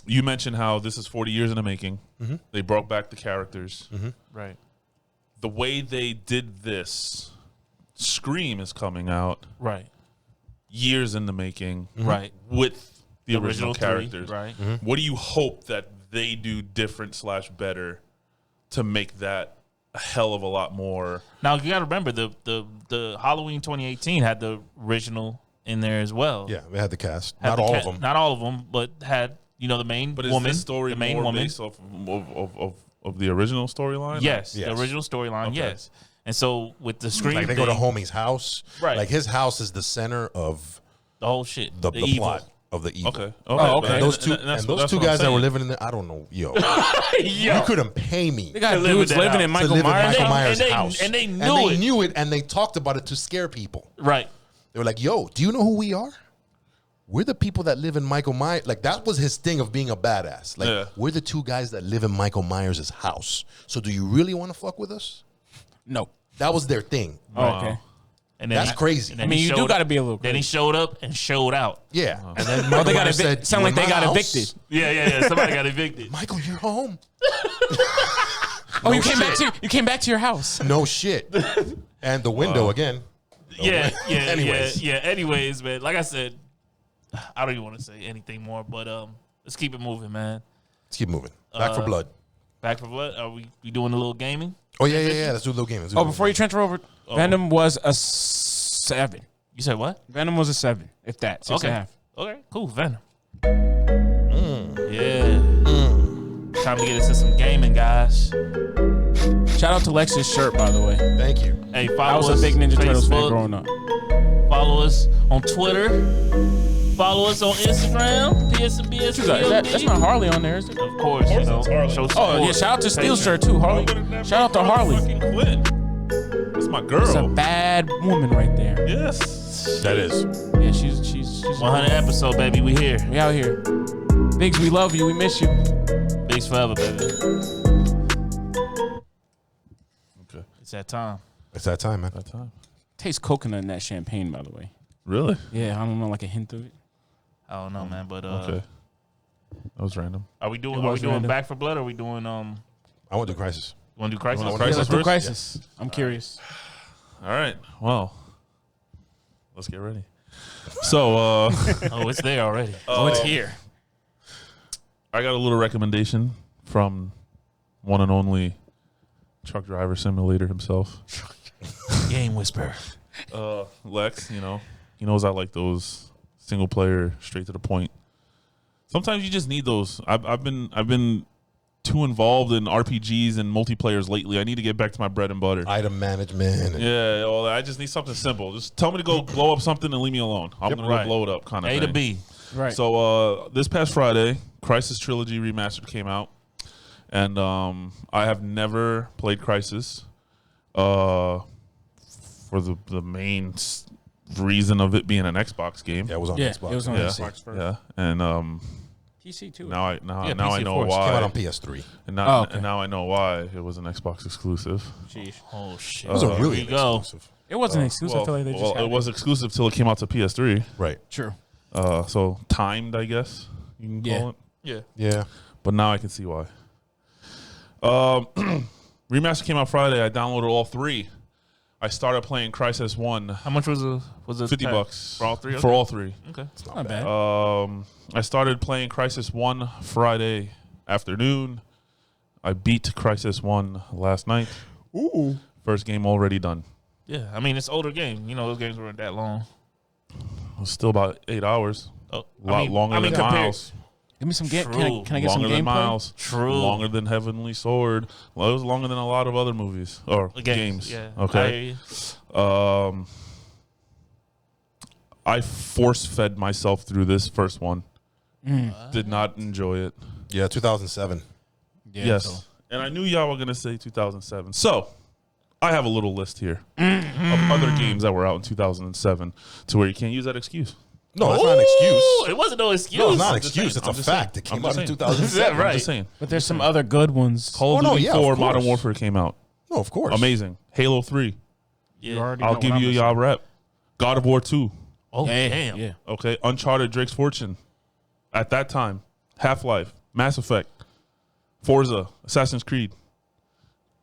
You mentioned how this is 40 years in the making. Mm-hmm. They brought back the characters. Right. The way they did this, Scream is coming out Right. years in the making, Right. with the original three, characters. right. What do you hope that they do different / better to make that a hell of a lot more. Now you got to remember the Halloween 2018 had the original in there as well. Yeah, we had the cast. Had Not the all of them. Not all of them, but had the main But is woman. this story the main more woman. based off of the original storyline? Yes, Yes. the original storyline. Okay. Yes, and so with the screen, Like they go to homie's house. Right. Like his house is the center of the whole shit, the evil. plot of the evil. Okay. okay. And those two, that's those what two I'm guys that saying. were living in there, I don't know, yo. Yo. You couldn't pay me They got live dudes in that living in house. to Michael live in Myers' Michael house. Myers' and they- house. and they knew it. And they talked about it to scare people. Right. They were like, yo, do you know who we are? We're the people that live in Michael Myers. Like, that was his thing of being a badass. Like, Yeah. we're the two guys that live in Michael Myers' house. So do you really want to fuck with us? No. That was their thing. Oh, okay. And then That's crazy. and then I mean, he you do showed gotta up- be a little Then he crazy. showed up and showed out. Yeah. And then Oh, Michael they got Myers said, sound "You like in they my got house? evicted. Yeah. Somebody got evicted. Michael, you're home. Oh, you came back to your house. No shit. And the window again. Yeah. Anyways. Yeah. Anyways, man. Like I said, I don't even want to say anything more, but let's keep it moving, man. Let's keep moving. Back for blood. Back for blood. Are we doing a little gaming? Oh, yeah. Let's do a little game. Oh, before you transfer over, Venom was a 7. You said what? Venom was a 7, if that. 6.5. Okay. Cool. Venom. Yeah. Time to get into some gaming, guys. Shout out to Lexx's shirt, by the way. Thank you. Hey, I follow was us a big Ninja Turtles fan Facebook. growing up. Follow us on Twitter. Follow us on Instagram. PSNBS. That's not Harley on there, is it? Of course, you know. Show support. Oh, yeah. Shout out to Steel Shirt, too. Harley. Shout out to Harley. Fucking Quinn. That's my girl. That's a bad woman right there. Yes. That is. Yeah, she's 100 episode, baby. We here. we out here. Biggs, we love you. We miss you. Bigs forever, baby. Okay. It's that time. It's that time, man. That time. Tastes coconut in that champagne, by the way. Really? Yeah, I don't know, like a hint of it. I don't know, man. But Okay. That was random. are we doing It was random. Back for Blood? Or are we doing I want to do Crysis. You want to do Crysis? wanna do Yeah, Crysis let's do first? Crysis. I'm curious. All right. Well, let's get ready. So, Oh, it's there already. It's here. I got a little recommendation from one and only truck driver simulator himself, Game Whisperer. Lexx. You know, he knows I like those single player, straight to the point. Sometimes you just need those. I've been too involved in RPGs and multiplayers lately. I need to get back to my bread and butter. Item management. And Yeah, all that. I just need something simple. Just tell me to go blow up something and leave me alone. I'm gonna right. go blow it up, kind of A thing. to B. Right. So this past Friday, Crysis Trilogy Remastered came out, and I have never played Crysis for the main reason of it being an Xbox game. yeah, it was on Yeah, Xbox. it was on Yeah. Xbox first. Yeah, and PC too. now I Yeah, now I PC, know of course. why. Came out on PS3. and now, Oh, okay. and now I know why it was an Xbox exclusive. Sheesh. Oh shit. It wasn't Here really we go. exclusive. It wasn't exclusive. I feel like they just had it was exclusive till it came out to PS3. Right. True. So timed, I guess you can call Yeah. it. Yeah. Yeah. But now I can see why. Remaster came out Friday. I downloaded all 3. I started playing Crysis 1. How much was it? $50 for all 3? For all 3. Okay. It's Not bad. I started playing Crysis 1 Friday afternoon. I beat Crysis 1 last night. Ooh. First game already done. Yeah. I mean, it's older game. You know, those games weren't that long. It was still about 8 hours. Oh, A lot longer than compared- Miles. Give me some game. True. Can I get some Longer than gameplay? Miles. True. Longer than Heavenly Sword. Well, it was longer than a lot of other movies or games. Yeah. Okay. I hear you. I force fed myself through this first one. Did not enjoy it. Yeah, 2007. Yeah, Yes. so- And I knew y'all were going to say 2007. So I have a little list here of other games that were out in 2007 to where you can't use that excuse. No, that's not an excuse. It wasn't no excuse. No, it's not an I'm just excuse. saying. It's I'm a just fact. saying. It came I'm out just in saying. 2007. Right. I'm just saying. But there's some other good ones. Call of no, Duty yeah, of 4 Modern course. Warfare came out. No, of course. Amazing. Halo 3. Yeah. already I'll know give what you a I'm y'all rep. God of War 2. Oh, Yeah, damn. Yeah. Okay. Uncharted Drake's Fortune. At that time. Half-Life. Mass Effect. Forza. Assassin's Creed.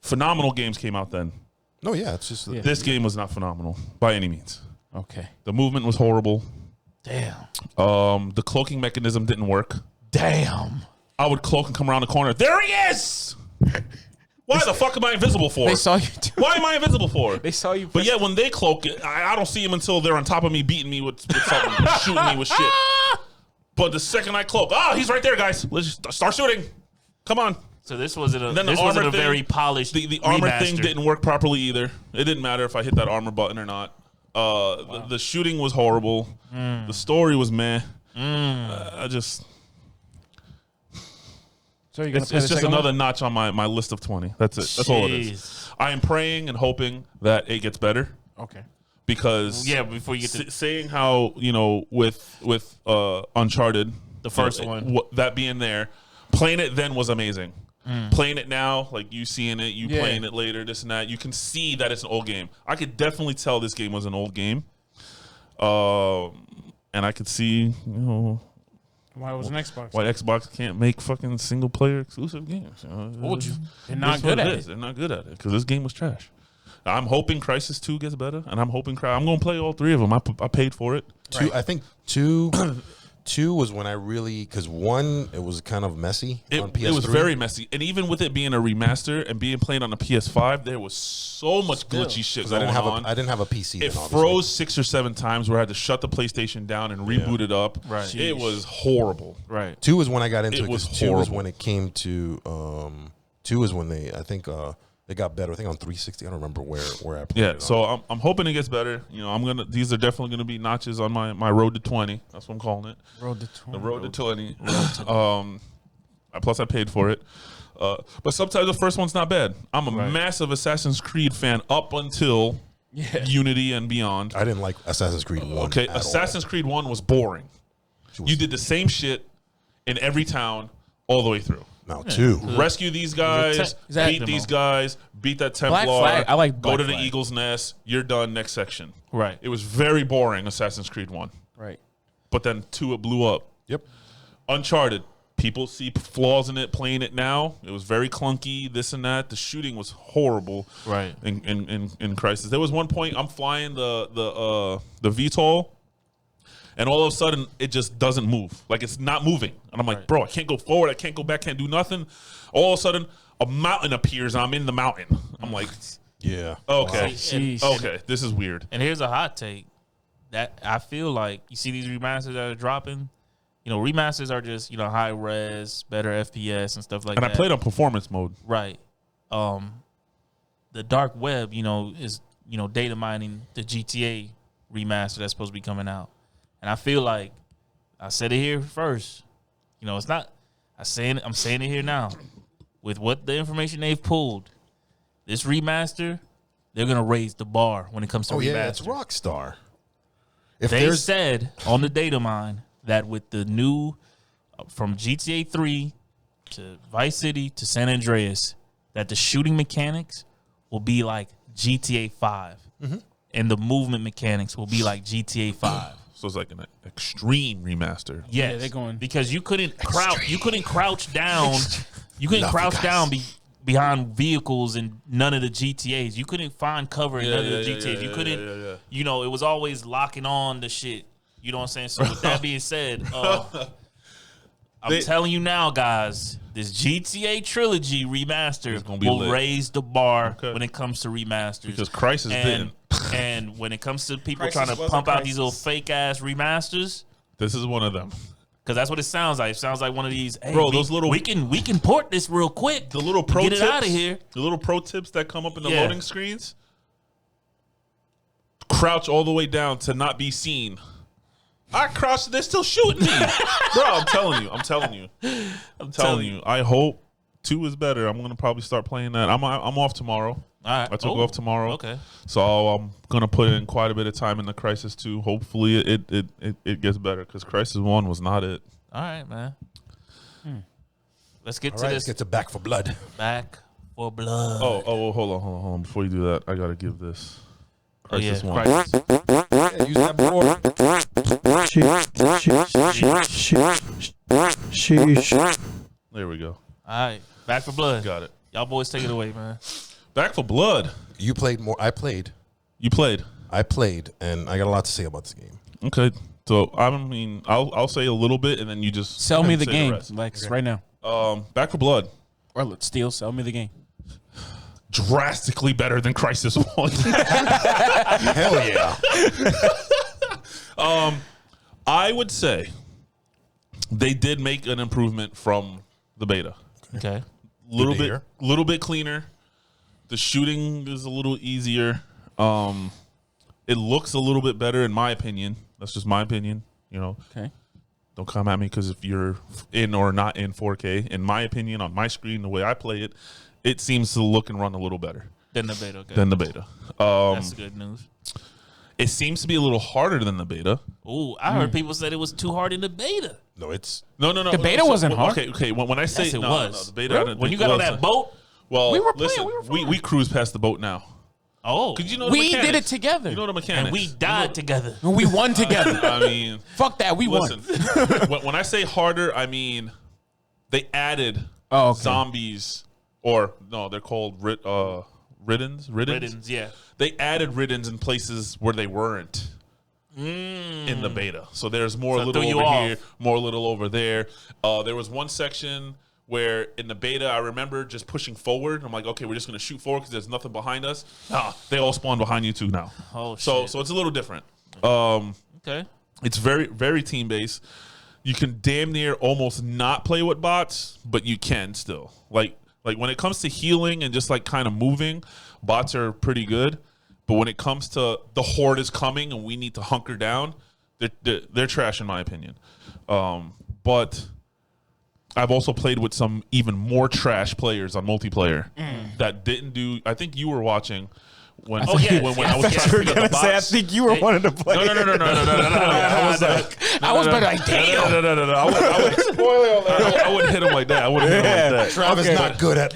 Phenomenal games came out then. No, yeah, it's just. Yeah. This game was not phenomenal by any means. Okay. The movement was horrible. Damn. The cloaking mechanism didn't work. Damn. I would cloak and come around the corner. There he is. Why the fuck am I invisible for? They saw you. Why am I invisible for? They saw you. But yeah, when they cloak, I don't see them until they're on top of me, beating me with something, shooting me with shit. But the second I cloak, he's right there, guys. Let's just start shooting. Come on. So this wasn't a very polished. The armor remaster. thing didn't work properly either. It didn't matter if I hit that armor button or not. The shooting was horrible. The story was meh. I just. So you're gonna It's play the just second another one? notch on my list of 20. That's it. That's all it is. I am praying and hoping that it gets better. Okay. Because before you get to saying how with Uncharted, the first one, that being there, playing it then was amazing. Playing it now, like you seeing it, you playing it later, this and that, you can see that it's an old game. I could definitely tell this game was an old game, and I could see Why it was an Xbox? why Xbox can't make fucking single player exclusive games. Told you. They're not That's good what at it is. They're not good at it because this game was trash. I'm hoping Crysis 2 gets better, and I'm hoping I'm going to play all three of them. I paid for it. I think two was when I really, because one, it was kind of messy on PS3. It was very messy, and even with it being a remaster and being played on a PS5, there was so much glitchy shit going on. I didn't have a PC. It then, froze 6 or 7 times where I had to shut the PlayStation down and reboot it up. Right. It was horrible. right. Two is when I got into it. It was 'Cause two was horrible. when it came to. Two is when they got better. I think on 360. I don't remember where I played. Yeah, it so on. I'm hoping it gets better. These are definitely gonna be notches on my road to 20. That's what I'm calling it. Road to 20. The road to 20. Plus I paid for it. But sometimes the first one's not bad. I'm a massive Assassin's Creed fan up until Unity and beyond. I didn't like Assassin's Creed 1. Okay, at Assassin's Creed 1 was boring. You did the same shit in every town all the way through. Now 2. Rescue these guys, beat these guys, beat that Templar. Flag. I like Go Black to the Flag. Eagle's Nest. You're done. Next section. Right. It was very boring, Assassin's Creed 1. Right. But then 2, it blew up. Yep. Uncharted. People see flaws in it playing it now. It was very clunky, this and that. The shooting was horrible. Right. In Crysis. There was one point I'm flying the VTOL, and all of a sudden it just doesn't move. Like it's not moving. And I'm like, bro, I can't go forward, I can't go back, can't do nothing. All of a sudden a mountain appears and I'm in the mountain. I'm like, Yeah. okay. Sheesh. Okay, this is weird. And here's a hot take that I feel like you see these remasters that are dropping. Remasters are just high res, better FPS and stuff like And that. I played on performance mode. Right. The dark web, is data mining the GTA remaster that's supposed to be coming out. And I feel like I said it here first. It's not. I'm saying it here now. With what the information they've pulled, this remaster, they're gonna raise the bar when it comes to remaster. Yeah, it's Rockstar. If They there's said on the data mine that with the new from GTA 3 to Vice City to San Andreas, that the shooting mechanics will be like GTA 5, and the movement mechanics will be like GTA 5. So it's like an extreme remaster. Yes, Yeah, they're going because you couldn't crouch. You couldn't crouch down. You couldn't crouch down behind vehicles in none of the GTAs. You couldn't find cover in none of the GTAs. You couldn't. It was always locking on the shit. You know what I'm saying? So with that being said, I'm telling you now, guys, this GTA trilogy remaster gonna be will lit. raise the bar when it comes to remasters. Because Crysis didn't. And when it comes to people Crysis trying to wasn't pump out Crysis. these little fake ass remasters, This is one of them. because that's what it sounds like. It sounds like one of these. Hey, Bro, those little- we can port this real quick. The little pro get tips, it out of here. The little pro tips that come up in the Yeah. loading screens. Crouch all the way down to not be seen. I crouched. They're still shooting me, bro. I'm telling you. I hope 2 is better. I'm gonna probably start playing that. I'm off tomorrow. All right. I took off tomorrow. Okay. So I'm gonna put in quite a bit of time in the Crysis 2. Hopefully it gets better because Crysis 1 was not it. All right, man. Let's get all to right, this. let's get to Back for Blood. Back for blood. Oh, hold on. Before you do that, I gotta give this Crysis 1. Crysis. Yeah, use that board. There we go. All right. Back for blood. Got it. Y'all boys take it away, man. Back for Blood. You played more. I played, You played. and I got a lot to say about this game. Okay. So I mean, I'll say a little bit, and then you just Sell me the say game, rest. Lex, right now. Back for Blood. Or let's steal. Sell me the game. Drastically better than Crysis 1. Hell yeah. I would say they did make an improvement from the beta. Okay. Little bit cleaner. The shooting is a little easier. It looks a little bit better in my opinion. That's just my opinion. You know. Okay. Don't come at me because if you're in or not in 4K, in my opinion, on my screen, the way I play it, it seems to look and run a little better Then the beta. Okay. than the beta. That's good news. It seems to be a little harder than the beta. Ooh, I heard people said it was too hard in the beta. No, it's No. The beta wasn't hard. Okay. When I say Yes, it no, was. the beta. I Really? didn't When think you got on it was. that boat. Well, We were playing, listen, we were fine. we cruise past the boat now. Oh, Cause you know the We did it mechanics. together. You know the mechanics. and we died together. And we won together. I mean, Fuck that. We listen. won. when I say harder, I mean they added zombies, or no, they're called riddens. Riddens, yeah. They added riddens in places where they weren't in the beta. So there's more So little threw you over off. here, more little over there. There was one section where in the beta, I remember just pushing forward. I'm like, okay, we're just going to shoot forward because there's nothing behind us. They all spawn behind you too now. Oh, so shit. So it's a little different. Okay. It's very, very team-based. You can damn near almost not play with bots, but you can still. Like when it comes to healing and just like kind of moving, bots are pretty good. But when it comes to the horde is coming and we need to hunker down, they're trash in my opinion. But I've also played with some even more trash players on multiplayer that didn't do. I think you were watching when Oh, yes, when I was yes, trying to pick up the bots. I think you were one of the players. No. I was like, I was like, damn. no. I wouldn't hit him like that. I wouldn't hit him like that. Trav is not good at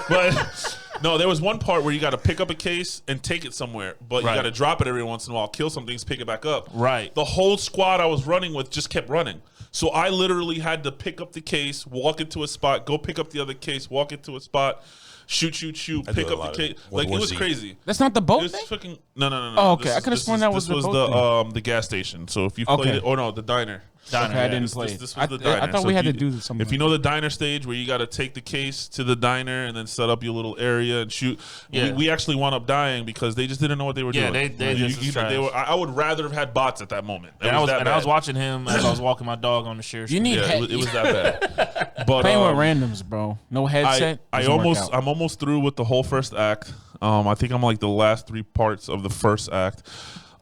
But no, there was one part where you got to pick up a case and take it somewhere, but Right. you got to drop it every once in a while, kill some things, pick it back up. Right. The whole squad I was running with just kept running. So I literally had to pick up the case, walk into a spot, go pick up the other case, walk into a spot, shoot, I pick do a up lot the of case. it. Like, it was Warzy. crazy. That's not the It boat was thing? fucking no. Oh, okay. I could have sworn that was the boat the gas station. So if you played Okay. it, or no, the diner. Okay, I didn't This play was it. the diner. I thought So we if had you- to do something. If you know the diner stage where you got to take the case to the diner and then set up your little area and shoot, Yeah. we actually wound up dying because they just didn't know what they were Yeah, doing. they just was trash. I would rather have had bots at that moment. It And was that I was bad. watching him as I was walking my dog on the share You street. need Yeah, head- it was that bad. But playing with randoms, bro. No headset. doesn't work out. I'm almost through with the whole first act. I think I'm like the last 3 parts of the first act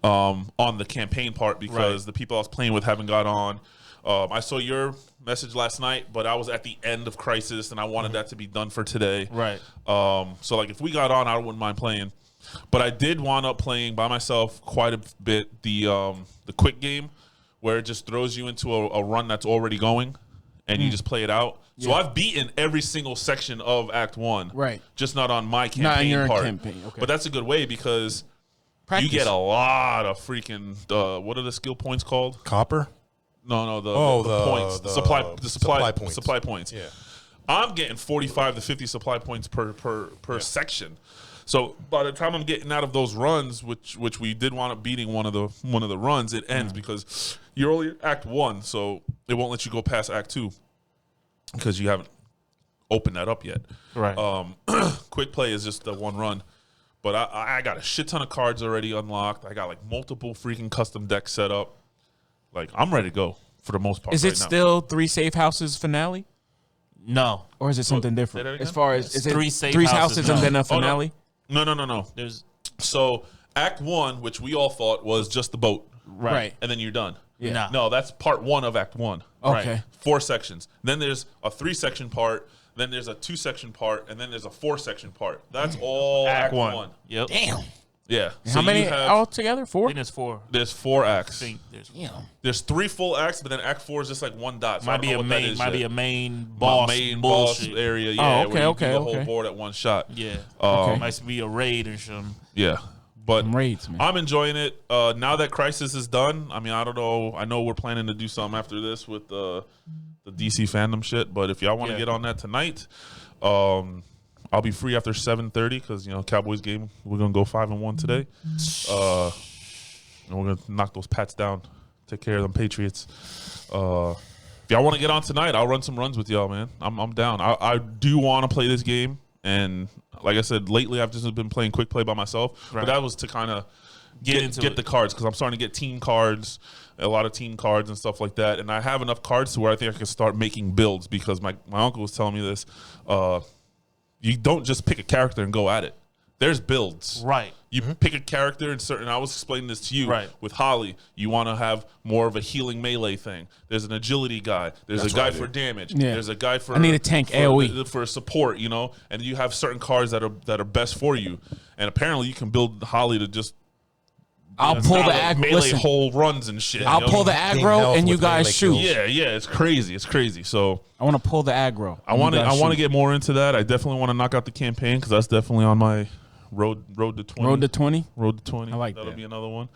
on the campaign part because Right. the people I was playing with haven't got on. I saw your message last night, but I was at the end of Crysis and I wanted that to be done for today. Right. So like if we got on, I wouldn't mind playing. But I did wind up playing by myself quite a bit the quick game where it just throws you into a run that's already going and you just play it out. So I've beaten every single section of Act 1. Right. Just not on my campaign Not in your part. campaign, okay. But that's a good way because Practice. you get a lot of freaking what are the skill points called? copper. No, the the points. the Supply points. Supply points. Yeah. I'm getting 45 to 50 supply points per section. So by the time I'm getting out of those runs, which we did want up beating one of the runs, it ends because you're only Act 1, so it won't let you go past Act 2 because you haven't opened that up yet. Right. Quick play is just the one run. But I got a shit ton of cards already unlocked. I got like multiple freaking custom decks set up. Like I'm ready to go for the most part. Is it right now. still 3 safe houses finale? No. Or is it something say different? that again? As far as is it 3 safe 3 houses, houses no. and then a Oh, no. finale? No. There's So Act 1, which we all thought was just the boat, Right. and then you're done. Yeah. Nah. No, that's part 1 of Act 1. Okay. Right. 4 sections. Then there's a 3-section part. Then there's a 2-section part, and then there's a 4-section part. That's all Act 1. Yep. Damn. Yeah. How many you have, altogether? I 4? think there's 4. There's 4 acts. I think there's Damn. There's 3 full acts, but then Act 4 is just like 1 dot. So I might don't be know a what that main is might be yet. a main boss main bullshit. boss area. Yeah, Oh, okay, where you okay, do the whole okay. board at one shot. Yeah. Okay. Might be a raid or something. Yeah. But Them raids, man. I'm enjoying it. Now that Crysis is done, I mean, I don't know. I know we're planning to do something after this with the DC fandom shit. But if y'all want to Yeah. get on that tonight, I'll be free after 7:30 because Cowboys game. We're gonna go 5-1 today. And we're gonna knock those Pats down. Take care of them Patriots. If y'all want to get on tonight, I'll run some runs with y'all, man. I'm down. I do want to play this game, and like I said, lately I've just been playing quick play by myself. Right. But that was to kind of get the cards, because I'm starting to get team cards, a lot of team cards and stuff like that. And I have enough cards to where I think I can start making builds, because my uncle was telling me this. You don't just pick a character and go at it. There's builds. Right. You pick a character and certain. I was explaining this to you. Right. With Holly, you want to have more of a healing melee thing. There's an agility guy. There's a guy for damage. Yeah. There's a guy for. I need a tank AOE for support. You know, and you have certain cards that are best for you. And apparently, you can build Holly to just. I'll pull the aggro. Melee Listen, whole runs and shit. I'll pull the aggro and you guys shoot. Yeah, it's crazy. It's crazy. So I want to pull the aggro. I want to get more into that. I definitely want to knock out the campaign, because that's definitely on my road to 20. Road to 20? Road to 20. I like That'll that. be another one.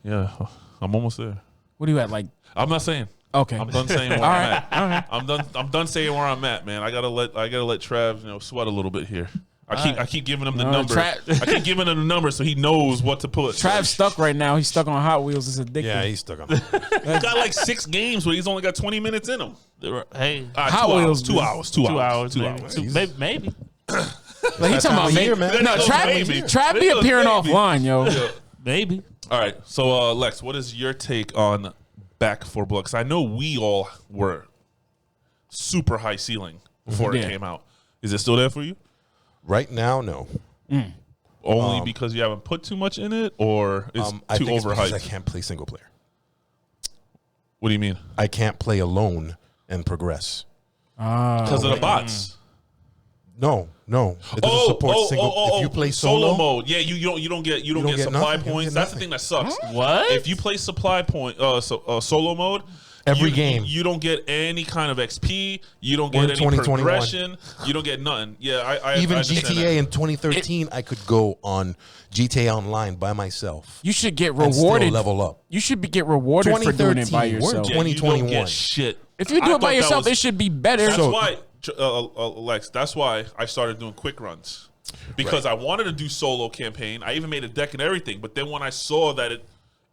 Yeah, I'm almost there. What are you at? Like, I'm not saying. okay. I'm done saying where All I'm right. at. All right. I'm done saying where I'm at, man. I gotta let Trav sweat a little bit here. I keep giving him the number. I keep giving him the number so he knows what to put. Trav's stuck right now. He's stuck on Hot Wheels. It's addictive. Yeah, he's stuck on that. He's got like 6 games where he's only got 20 minutes in them. Hey, Hot Wheels, 2 hours. 2 hours. 2 maybe. hours. Maybe. Like, he's talking about year, maybe. man. No, Trav be appearing offline, yo. Maybe. All right. So, Lex, what is your take on BACK4BLOOD? Because I know we all were super high ceiling before it came out. Is it still there for you? Right now, no. Only because you haven't put too much in it, or it's I too think it's because I overhyped? can't play single player. What do you mean? I can't play alone and progress. Because of the bots. No. It doesn't support single. If you play solo mode, yeah, you don't get supply nothing. You points. get That's the nothing. thing that sucks. What? If you play supply point solo mode, Every game. you don't get any kind of XP. You don't We're get in any 2021. progression. You don't get nothing. Yeah, I even understand GTA that. in 2013, I could go on GTA Online by myself. You should get and still rewarded. level up. You should get rewarded for doing it by 2013, we're in yourself. Yeah, you don't 2021. get shit. If you do I it by thought that yourself, was- it should be better. That's So- why, Lex. That's why I started doing quick runs, because I wanted to do solo campaign. I even made a deck and everything. But then when I saw that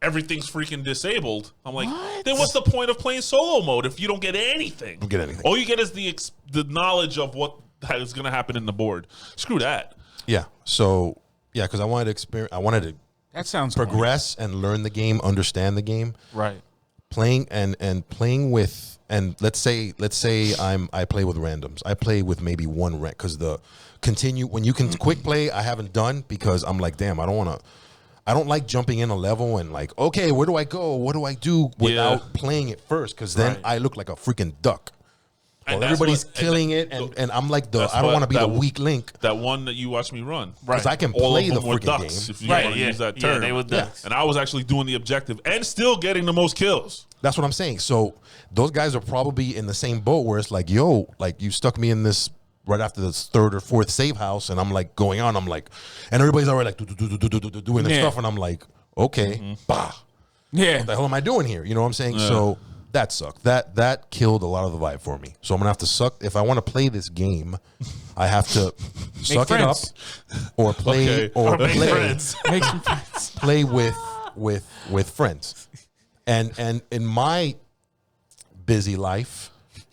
everything's freaking disabled, I'm like, then what's the point of playing solo mode if you don't get anything? Don't get anything. All you get is the knowledge of what is going to happen in the board. Screw that. Yeah. So yeah, because I wanted to experience. I wanted to That sounds progress and learn the game, understand the game. Right. Playing and playing with. And let's say I play with randoms. I play with maybe one rent, because when you can quick play, I haven't done, because I'm like, damn, I don't like jumping in a level and like, okay, where do I go? What do I do without playing it first? Because then I look like a freaking duck. Well, everybody's killing it, and I'm like I don't want to be the weak link. That one that you watched me run. Because I can All play of the them were freaking ducks, game. if you want to use that term. Yeah, they were ducks. And I was actually doing the objective and still getting the most kills. That's what I'm saying. So those guys are probably in the same boat where it's like, yo, like you stuck me in this right after the 3rd or 4th save house, and I'm like going on. I'm like, and everybody's already like doing their stuff, and I'm like, okay, bah. Yeah. What the hell am I doing here? You know what I'm saying? So that sucked. That killed a lot of the vibe for me. So I'm gonna have to suck. If I want to play this game, I have to suck it up, or play Make friends. Make some friends. play with friends. And in my busy life,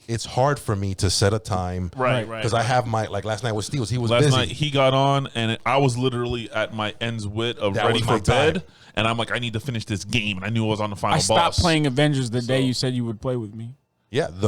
it's hard for me to set a time, Right. Because I have my, like last night with Steels, he was Last busy. night he got on, and I was literally at my end's wit of That ready was for my bed. time. And I'm like, I need to finish this game. And I knew I was on the final I boss. stopped playing Avengers the day you said you would play with me. Yeah, He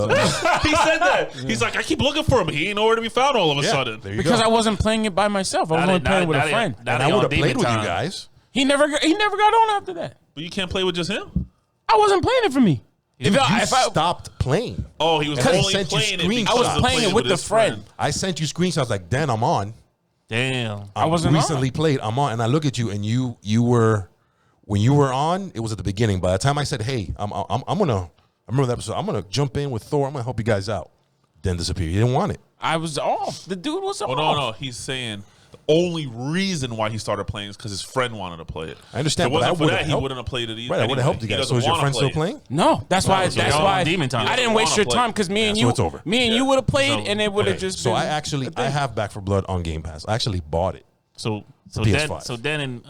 said that. He's like, I keep looking for him. He ain't nowhere to be found all of a sudden. there you Because go. I wasn't playing it by myself. I was only playing with a friend. And I would have played with you guys. He never got on after that. But you can't play with just him? I wasn't playing it for me. Dude, you stopped playing. Oh, he was Because I only sent you playing it screenshots. because I was of playing it with the his friend. I sent you screenshots like, Dan, I'm on. Damn. I wasn't recently played. I'm on, and I look at you, and you were when you were on. It was at the beginning. By the time I said, "Hey, I'm gonna," I remember that episode. I'm gonna jump in with Thor. I'm gonna help you guys out. Then disappear. You didn't want it. I was off. The dude was off. Oh, no. He's saying the only reason why he started playing is because his friend wanted to play it. I understand, If it but I wasn't for would've that, he helped. wouldn't have played it either. Right, I would have helped you guys. So is your friend still playing? No, that's why. so That's y'all why on Demon Time. I didn't waste your time because me and so you. it's over. Me and you would have played, So- and it would have just. So been I have Back for Blood on Game Pass. I actually bought it. So PS5. then in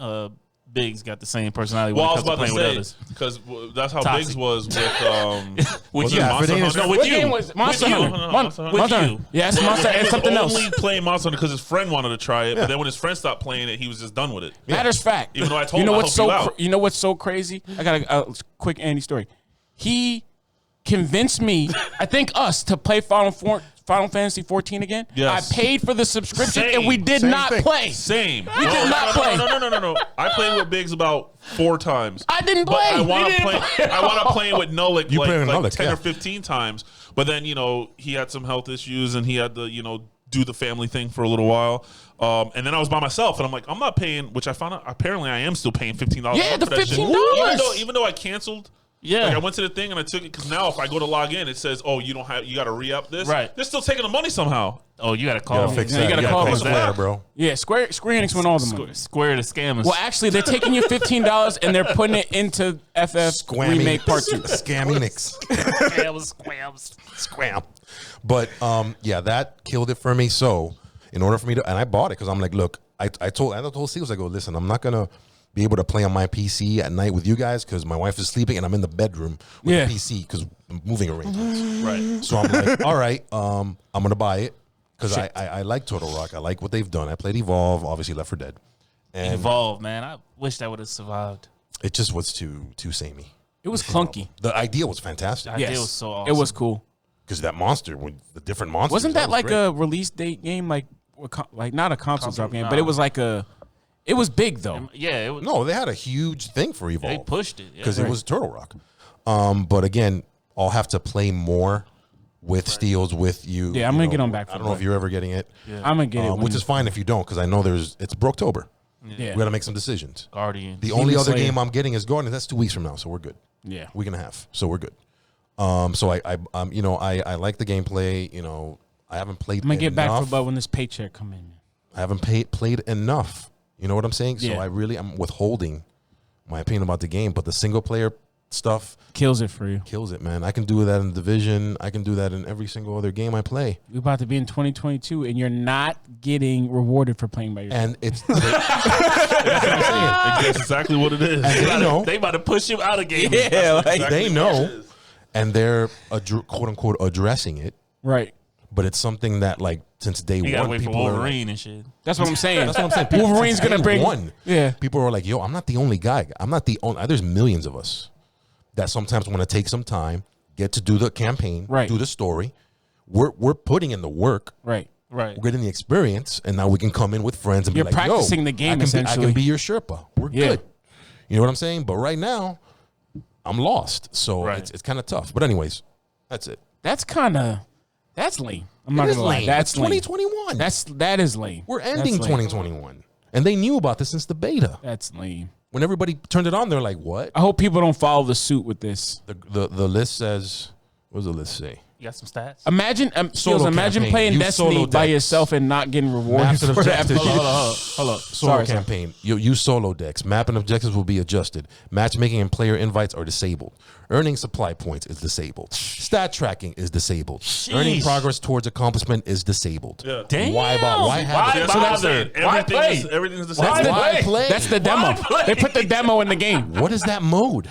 Biggs got the same personality Well, when I it was comes to about playing to with say others. because that's how Toxic. Biggs was with With was you. it Yeah, Monster Fernandez- Hunter? No, with What you. game was Monster With you. Hunter? Monster Hunter. With Monster you. Hunter. Yes, Monster and He something was else. only playing Monster Hunter because his friend wanted to try it, but then when his friend stopped playing it, he was just done with it. Matters fact. Even though I told you know him I'll what's help so you out. you know what's so crazy? I got a quick Andy story. He convinced me, I think us, to play Final Fantasy 14 again. Yes. I paid for the subscription Same. and we did Same not thing. play. Same. We did not play. No. I played with Biggs about 4 times. I didn't But play. I wound We up didn't playing. play at I wound up all. playing with Nolik You like, played with like Nolik, 10 yeah. or 15 times. But then he had some health issues and he had to do the family thing for a little while. And then I was by myself and I'm like, I'm not paying. Which I found out apparently I am still paying $15. Yeah, the for that shit. $15. Even though I canceled. Yeah. Like I went to the thing and I took it because now if I go to log in, it says, "Oh, you got to re-up this." Right. They're still taking the money somehow. Oh, you got to You call. gotta fix Yeah, that. you gotta You call pay for Square, that. bro. Yeah, Square Enix won all the money. Square the scammers. Well, actually, they're taking you $15 and they're putting it into FF Squammy. Remake Part 2. Scamminix. Squams. Scram. But yeah, that killed it for me. So in order for me to, and I bought it because I'm like, look, I told Seals, I go, listen, I'm not gonna be able to play on my PC at night with you guys because my wife is sleeping and I'm in the bedroom with Yeah. the PC because I'm moving arrangements. Right. So I'm like, all right, I'm gonna buy it because I like Turtle Rock. I like what they've done. I played Evolve, obviously Left 4 Dead, and Evolved, man. I wish that would have survived. it just was too samey. It was clunky. The idea was fantastic Idea was so awesome. It was cool. because that monster, with the different monsters, Wasn't that was like great. a release date game? Like not a console drop game, but it was like it was big though. Yeah, it was. No, they had a huge thing for They Evolve pushed it. Yeah. because it was Turtle Rock. But again, I'll have to play more with Steels with you. Yeah, I'm you gonna know, get on Back I for don't know if Blood. you're ever getting it, I'm gonna get it. which is fine if you don't, because I know it's Brooktober. yeah. We got to make some decisions. Guardian. The only Demon other Slayer. game I'm getting is Guardian. That's 2 weeks from now, so we're good. Yeah. Week and a half, so we're good. So I like the gameplay. I haven't played. I'm gonna get Back for enough. Blood when this paycheck come in. I haven't played enough. You know what I'm saying? So Yeah. I'm withholding my opinion about the game, but the single player stuff Kills it for you. kills it, man. I can do that in Division. I can do that in every single other game I play. We're about to be in 2022, and you're not getting rewarded for playing by yourself. And it's That's exactly what it is. they know. They about to push him out of game. yeah, like, They know, and they're quote unquote addressing it. right. But it's something that, like, since day You gotta one, wait for people are like, Wolverine and shit. That's what I'm saying. that's what I'm saying. People- Wolverine's since gonna day bring one. Yeah. People are like, yo, I'm not the only guy. I'm not the only. There's millions of us that sometimes want to take some time, get to do the campaign, Right. do the story. We're putting in the work. Right. Right. We're getting the experience, and now we can come in with friends and You're be like, practicing yo, the game, I can essentially. be your Sherpa. We're Yeah. good. You know what I'm saying? But right now, I'm lost. So Right. it's kind of tough. But anyways, that's it. That's lame. I'm not It is gonna lie. lame. That's It's lame. 2021. That is lame. We're That's ending lame. 2021. And they knew about this since the beta. That's lame. When everybody turned it on, they're like, what? I hope people don't follow the suit with this. The list says, what does the list say? You got some stats? Imagine, Solo imagine campaign. playing Use Destiny solo by decks. yourself and not getting rewarded Maps and for that. objectives. Hold up. Solo Sorry. campaign. You use solo decks. Map and objectives will be adjusted. Matchmaking and player invites are disabled. Earning supply points is disabled. Stat tracking is disabled. Earning progress towards accomplishment is disabled. Yeah. Damn. Why have Why it? That's what I'm bother? saying. Why play? Everything's the That's same. the, Why play? that's the demo. play? They put the demo in the game. What is that mode?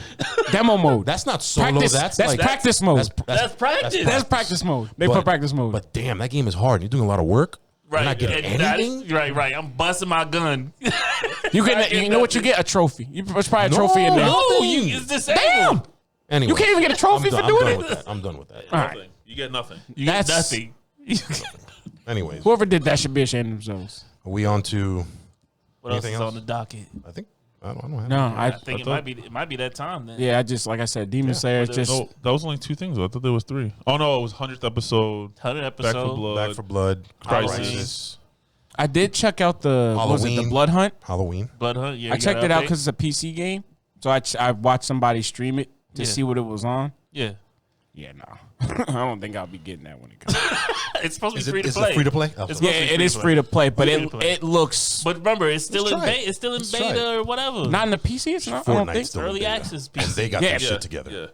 Demo mode. That's not solo. practice. That's That's like practice mode. That's practice. That's practice mode. They But- put practice mode. But damn, that game is hard. You're doing a lot of work. You're not getting and that is- anything. right. I'm busting my gun. you get, you know what you get? A trophy. There's probably a trophy in there. No. Oh, you it's disabled. Damn. Anyway, You can't even get a trophy for doing it. I'm done with that. All right. Nothing. You get nothing. You get That's- nothing. Anyways, Whoever did that should be ashamed of themselves. are we on to? What else Anything is else? on the docket? I think I don't have. No, I I think thought- it might be that time then. yeah, I just like I said, Demon Slayer is just No, that was only 2 things. I thought there was 3. Oh no, it was 100th episode. 100 Back for episode. Blood. Back for Blood, Crysis. I did check out the what was it, the Halloween. Blood Hunt. Halloween. Blood Hunt. Yeah, I you checked got it an out update? because it's a PC game, so I watched somebody stream it to Yeah. see what it was on. Yeah, Yeah, no, I don't think I'll be getting that when it comes. it's supposed to be Is it, free to is play. it free to play? Oh, It's Yeah, supposed to be it is free to play, but Free it to play. it looks But remember, it's still Let's in try it. beta. It's still in Let's try beta it. or whatever. not in the PC. It's not. I don't Fortnite's think. still in Early beta. access and PC. they got Yeah. that Yeah. shit together. Yeah.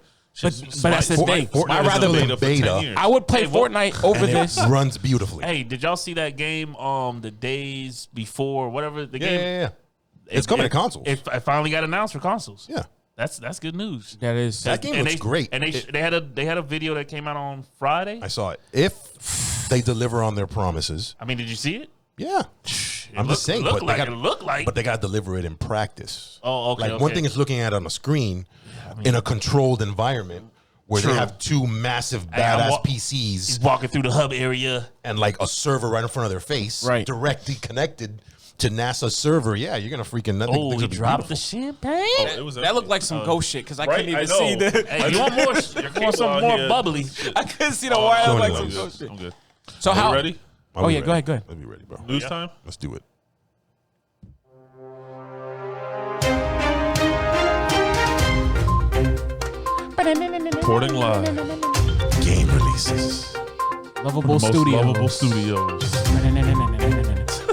But that's the thing. Fortnite I'd is rather still in for beta. 10 years. I would play Hey, what- Fortnite over And this. it runs beautifully. Hey, did y'all see that game? The days before, whatever the yeah, game. yeah, yeah. It's coming to consoles. It finally got announced for consoles. Yeah. That's good news. That is. That game looks great. And they had a video that came out on Friday. I saw it. If they deliver on their promises. I mean, did you see it? Yeah. I'm just saying. It looked like. But they got to deliver it in practice. Oh, okay. Like one thing is looking at it on a screen in a controlled environment where they have two massive badass PCs. He's walking through the hub area. And like a server right in front of their face. Right. Directly connected to NASA's server. Yeah, you're going to freaking... Oh, he dropped the champagne? That looked like some ghost shit because I couldn't even see the... Hey, you want more? You want some more bubbly? I couldn't see the wire. Looked like some ghost shit. I'm good. So Are how... you ready? Oh, yeah, go ahead. Let's be ready, bro. News time? Let's do it. Reporting live. Game releases. Lovable Most Studios. lovable studios.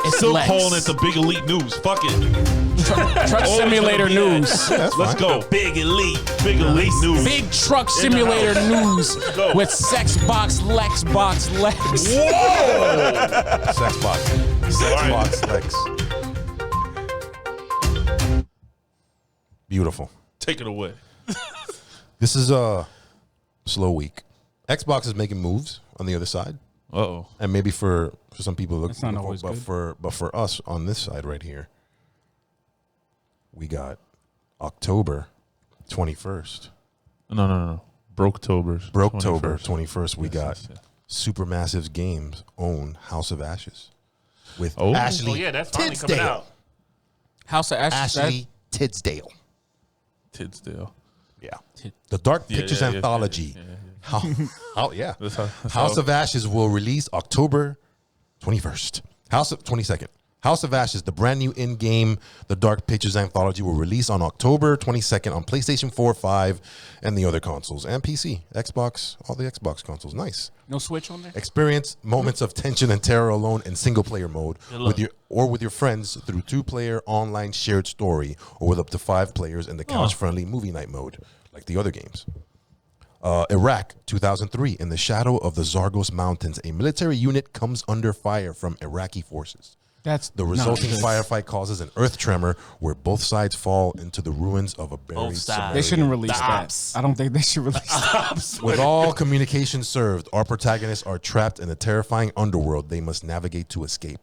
It's Still Lexx. calling it the Big Elite News. Fuck it. Truck Simulator News. Let's go. Big Elite. Big Elite News. Big Truck Simulator News go. with Sexbox, Lexbox, Lex. Sexbox Lex. Beautiful. Take it away. This is a slow week. Xbox is making moves on the other side. Uh-oh. And maybe for some people, That's not always good. but for us on this side right here, we got October 21st. No. Broketober. Broketober 21st. We got yes. Supermassive Games own House of Ashes with Oh. Ashley Oh, yeah, that's finally coming Tisdale. out. House of Ashes. Ashley Tisdale. Tidsdale. Yeah. The Dark Pictures yeah, Anthology. yeah. That's House of Ashes will release October 21st. 22nd. House of Ashes, the brand new in-game The Dark Pictures Anthology, will release on October 22nd on PlayStation 4, 5, and the other consoles, and PC, Xbox, all the Xbox consoles. Nice. No Switch on there? Experience moments of tension and terror alone in single-player mode with your friends through two-player online shared story, or with up to 5 players in the couch-friendly movie night mode, like the other games. Iraq, 2003. In the shadow of the Zagros Mountains, a military unit comes under fire from Iraqi forces. That's The resulting firefight causes an earth tremor where both sides fall into the ruins of a buried sides. They shouldn't release The that. ops. I don't think they should release that. With all communications served, our protagonists are trapped in a terrifying underworld they must navigate to escape.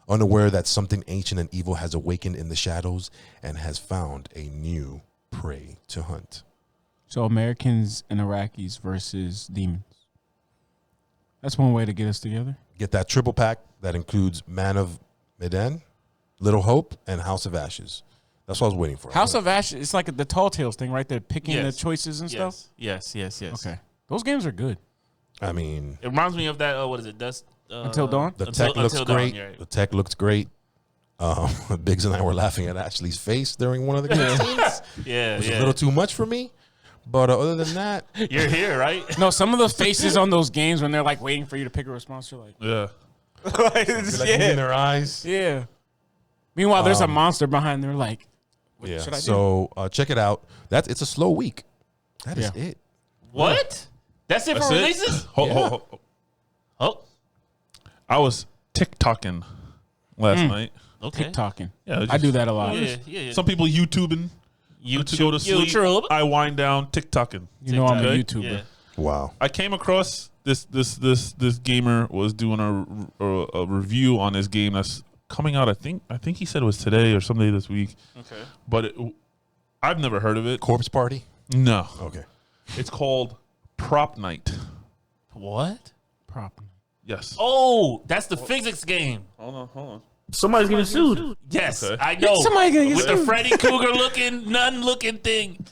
Unaware that something ancient and evil has awakened in the shadows and has found a new prey to hunt. So Americans and Iraqis versus demons. That's one way to get us together. Get that triple pack that includes Man of Medan, Little Hope, and House of Ashes. That's what I was waiting for. House of Ashes, it's like the Tall Tales thing, right? They're picking Yes. the choices and stuff. Yes. Okay. Those games are good. I mean, It reminds me of that. What is it? Dust Until Dawn? the tech looks Until Dawn, great. yeah, right. The tech looks great. Biggs and I were laughing at Ashley's face during one of the games. Yeah, It was a little too much for me. But other than that, You're here, right? No, some of the faces on those games when they're like waiting for you to pick a response, you're like, Yeah. it's- like moving their eyes. yeah. Meanwhile, there's a monster behind. They're like, what Yeah. should I do? So check it out. It's a slow week. That is Yeah. it. What? That's it That's for it? releases? Hold. Oh, I was TikToking last night. okay. TikToking. Yeah, I do that a lot. Yeah. Some people YouTubing. To go to sleep. YouTube. I wind down TikToking. You know I'm a Okay. YouTuber. Yeah. Wow. I came across this gamer was doing a review on this game that's coming out. I think he said it was today or someday this week. Okay. But I've never heard of it. Corpse Party? No. Okay. It's called Prop Night. What? Prop. Yes. Oh, that's the physics game. Hold on. Somebody's getting sued. Yes, Okay. I know. Somebody gonna get with the sued. Freddy Krueger looking, nun looking thing.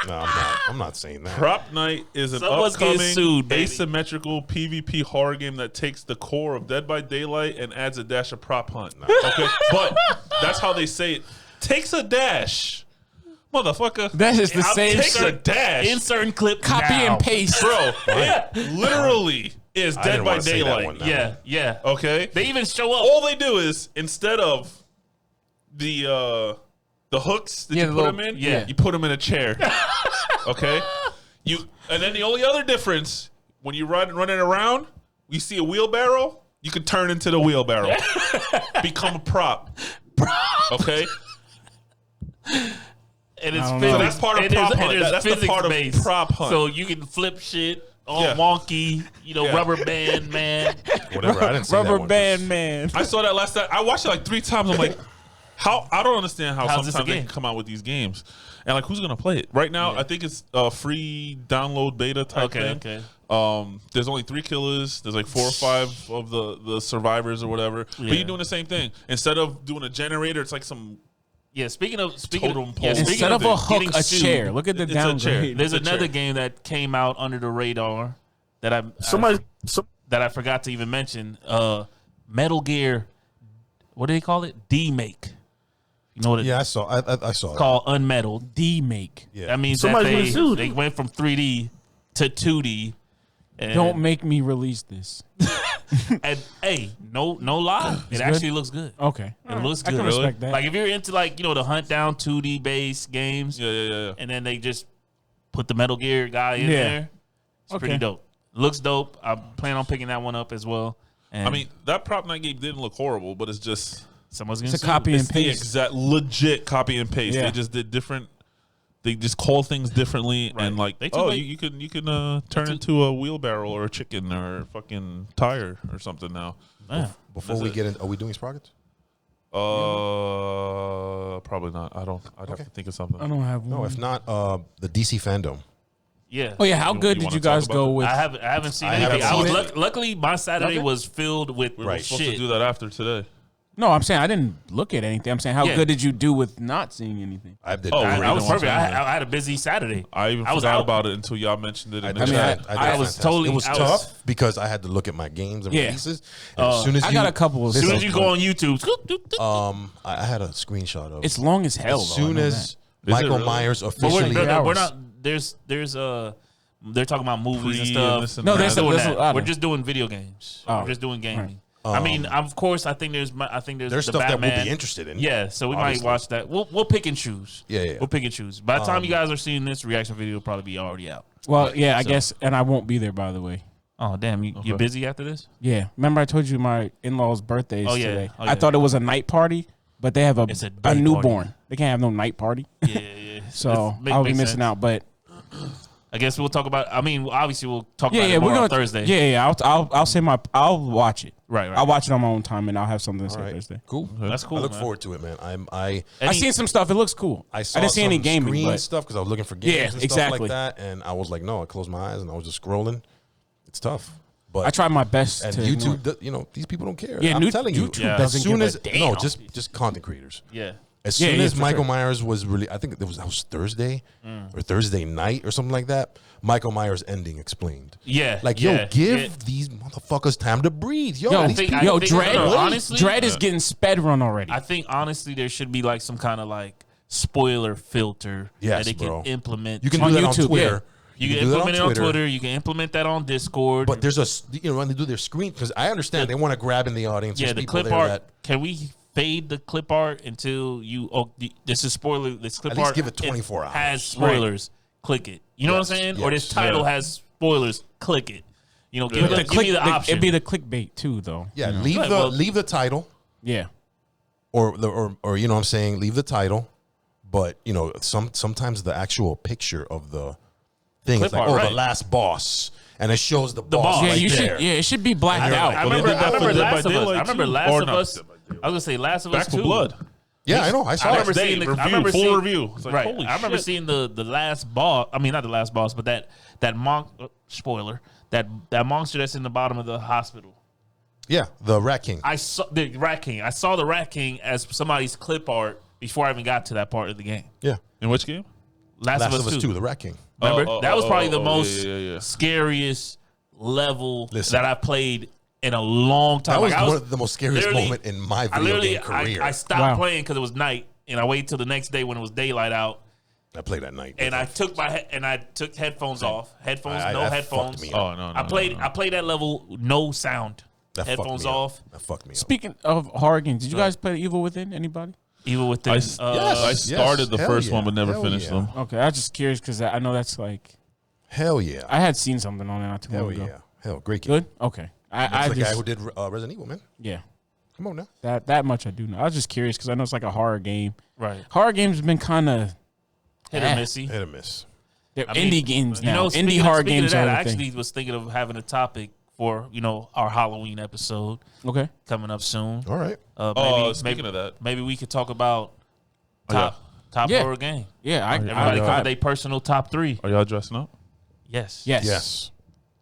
No, I'm not saying that. Prop Night is an Someone's getting upcoming sued, baby. asymmetrical PvP horror game that takes the core of Dead by Daylight and adds a dash of prop hunt. Okay, but that's how they say it. Takes a dash, motherfucker. That is the I'll same Takes a shit. dash, Insert clip. Copy now. and paste. bro. Yeah. It literally is I Dead didn't by wanna say that Daylight. one, no. Yeah. Okay, They even show up. all they do is instead of the hooks that Yeah, you the put little- them in, yeah. you put them in a chair. Okay, and then the only other difference when you running around, you see a wheelbarrow, you can turn into the wheelbarrow, become a prop. Okay. And it's I don't know. physics. So that's part of and prop there's- hunt. and there's That's the physics part of based. prop hunt. So you can flip shit all Yeah. wonky, Yeah. rubber band man. Whatever. I didn't see Rubber that one. band man. I saw that last time. I watched it like 3 times. I'm like, how? I don't understand how How's this a sometimes they game? can come out with these games. And like, who's gonna play it? Right now, I think it's a free download beta type thing. Okay. There's only 3 killers. There's like 4 or 5 of the survivors or whatever. But Yeah. you're doing the same thing. Instead of doing a generator, it's like some Yeah, speaking of Totem pole. Instead of a hook, getting a sued, chair. Look at the it's a chair. downgrade. there's It's a another chair. game that came out under the radar that that I forgot to even mention. Metal Gear, what do they call it? D-Make. You know what Yeah, I it's saw. I saw. called? Unmetal. D-make. Yeah. That means Somebody's been that sued. they went from 3D to 2D. And, Don't make me release this. and hey, no lie, it actually looks good. Okay. It looks I good. can respect that. Like if you're into like the hunt down 2D based games, Yeah. and then they just put the Metal Gear guy in Yeah. there. It's pretty dope. Looks dope. I plan on picking that one up as well. And I mean, that prop night game didn't look horrible, but it's just someone's gonna It's a sue. copy and it's the paste. exact legit copy and paste. Yeah. They just did different. They just call things differently, Right. and like, They took you can turn into a wheelbarrow or a chicken or a fucking tire or something now. Yeah. Before we get in, are we doing sprockets? Probably not. I'd have to think of something. I don't have one. No, if not, the DC fandom. Yeah. Oh yeah, how You good wanna did you talk guys about go that? with? I haven't seen I anything. haven't I was seen it. luckily my Saturday Okay. was filled with We were supposed shit. to do that after today. No, I'm saying I didn't look at anything. I'm saying how Yeah. good did you do with not seeing anything? I did. Oh, I really? was Didn't perfect. watch I had a busy Saturday. I even I was forgot out. about it until y'all mentioned it. In the did. chat. did I was fantastic. totally- It was I was- tough because I had to look at my games and Yeah. releases. And as soon as I got a couple of. As soon stuff. as you go on YouTube, I had a screenshot of. It's long as hell. as though, I soon know as Is it Michael really? Myers but we're, officially. we're not. There's they're talking about movies and Free and stuff. this and No, that. there's We're a- not there's doing a that. lot We're of- just doing video games. Oh. We're just doing gaming. I mean, of course, I think there's there's the stuff that Batman. we'll be interested in. Yeah, so we Obviously. might watch that. We'll pick and choose. Yeah. We'll pick and choose. By the time you guys are seeing this reaction video, will probably be already out. Well, yeah, I guess, and I won't be there. By the way. Oh damn, you're busy after this? Yeah, remember I told you my in-laws' birthday is Oh, yeah. today. Oh, I yeah. thought it was a night party, but they have It's a a day newborn. party. They can't have no night party, Yeah. so I'll be missing out. But I guess we'll talk about. I mean, obviously we'll talk yeah, about yeah, it more we're gonna on Thursday. Yeah. I'll say I'll watch it. Right. I'll watch it on my own time, and I'll have something to say All right. Thursday. Cool. That's cool. I look man. forward to it, man. I I seen some stuff. It looks cool. I saw didn't see any some gaming, screen but stuff because I was looking for games Yeah, and stuff exactly. like that, and I was like, no, I closed my eyes and I was just scrolling. It's tough, but I tried my best and to YouTube, these people don't care. Yeah, I'm telling you, YouTube Yeah. doesn't as soon give as a damn. no, just content creators. Yeah. As Yeah, soon yeah, as for Michael sure. Myers was really, I think that was Thursday or Thursday night or something like that. Michael Myers ending explained. Yeah. Like, yeah, yo, give yeah. these motherfuckers time to breathe. Yo, Yo, these think- people, I think- Dread. no, honestly- Dread is getting sped run already. I think honestly there should be like some kind of like spoiler filter Yes, that they can bro. implement. you can on do that YouTube, on Twitter. You can do that implement it on Twitter. You can implement that on Discord. But there's when they do their screen, because I understand they want to grab in the audience. yeah, There's the people clip there art. that Can we fade the clip art until you? Oh, this is spoiler. This clip At least art give it 24 hours. has spoilers. Click it. You know what I'm saying? Or this yes. title Yeah. has spoilers. Click it. You know, give, But me, give me the option. It'd be the clickbait too, though. yeah, you know? leave Right, the well- leave the title Yeah. or you know what I'm saying, leave the title, but you know sometimes the actual picture of the thing Clip is like, art, oh, right. the last boss, and it shows the boss. boss. Yeah, right you there. should. Yeah, it should be blacked I out. remember, Well, they did that I for remember Dead by Last of Us. Daylight, I remember too. Last Or of not Us. Dead by Daylight. I was gonna say Last of Back Us for 2. Blood. Yeah, I know. I saw I remember it. seeing the Review, I remember full seeing, review. It's like, right. holy I remember shit. seeing the last boss. I mean, not the last boss, but that spoiler. That monster that's in the bottom of the hospital. Yeah, the Rat King. I saw the Rat King. I saw the Rat King as somebody's clip art before I even got to that part of the game. Yeah, In which game? Last of Us 2. The Rat King. Remember? That was probably the most yeah. scariest level Listen. that I played in a long time. That was Like, I one of the most scariest literally- moment in my I video literally game career. I stopped Wow. playing because it was night, and I waited till the next day when it was daylight out. I played at night. And I took took headphones off. Headphones, no that headphones. fucked me up. Oh no! I played that level no sound. That fucked headphones me up. off. That fucked me up. Speaking of horror games, did you guys play Evil Within? Anybody? Even with the I Yes. started the Hell first yeah. one, but never Hell finished yeah. them. Okay, I was just curious because I know that's like Hell yeah. I had seen something on it not too long Hell ago. yeah. Hell, great game. Good. Okay. That's I the just guy who did Resident Evil, man. yeah. Come on now. That much I do know. I was just curious because I know it's like a horror game. Right. Horror games have been kind of Hit or missy. Hit or miss. they're I mean, indie games now. speaking Indie of- horror speaking of games that, are I the thing. actually was thinking of having a topic for our Halloween episode Okay. coming up soon. All right. Speaking of that. maybe we could talk about yeah. top Yeah. horror game. Yeah, Everybody I got their personal top 3. Are y'all dressing up? Yes. yes. Yes.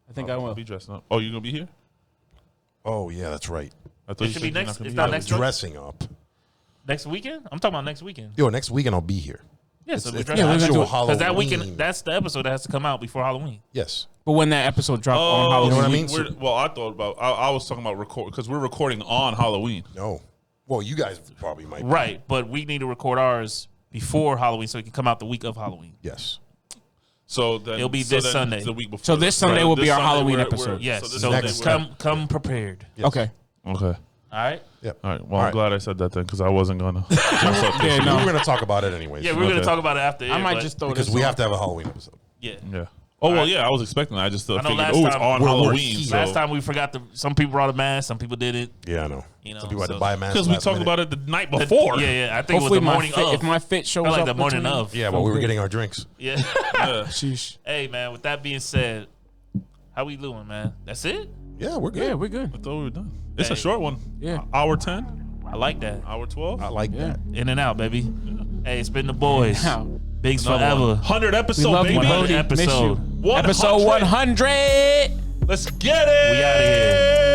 I think I will. I'll be dressing up. Oh, you gonna be here? Oh yeah, that's right. I thought It you should said be you're next. gonna It's be not here. next week. Dressing up. Next weekend. I'm talking about next weekend. Yo, next weekend I'll be here. Yeah, so we're It's dressing up. we're gonna do actual it. Halloween. Because that weekend, that's the episode that has to come out before Halloween. Yes. But when that episode dropped on Oh, Halloween, You know what I mean? Well, I thought about. I was talking about record because we're recording on Halloween. No. Well, you guys probably might. be. Right, but we need to record ours before Halloween so it can come out the week of Halloween. Yes. So then It'll be so this then Sunday. The week before. So this Sunday will be This our Sunday Halloween we're- episode. Yes, this so next come prepared. Yes. okay. Okay. All right. Yep. All right. Well, All I'm right. glad I said that then because I wasn't gonna. dress up this Yeah, year. no. We were going to talk about it anyways. Yeah, we're gonna Okay. talk about it after. I might but- just throw because this we on. have to have a Halloween episode. yeah. Yeah. Oh well, yeah. I was expecting that. I just I know figured. last Oh, it's time- on we're Halloween. here. So. Last time we forgot to. Some people brought a mask. Some people didn't. Yeah, I know. You know, Some people had so- to buy a mask Because we last talked minute. about it the night before. Yeah. I think Hopefully it was the my morning fit, of. if my fit shows Felt like up the morning between- of. Yeah, but we were getting our drinks. Yeah. Yeah. Sheesh. Hey man, with that being said, how we doing, man? That's it. Yeah, we're good. Yeah, we're good. I thought we were done. It's a Hey. short one. Yeah. Hour 10, I like that. hour 12. I like Yeah. that. In and out, baby. Hey, it's been the boys. Now, Bigs Another forever. one. 100 we episode, love you, baby. Brody. Brody. Miss you. Episode. Episode 100. Let's get it. We outta here.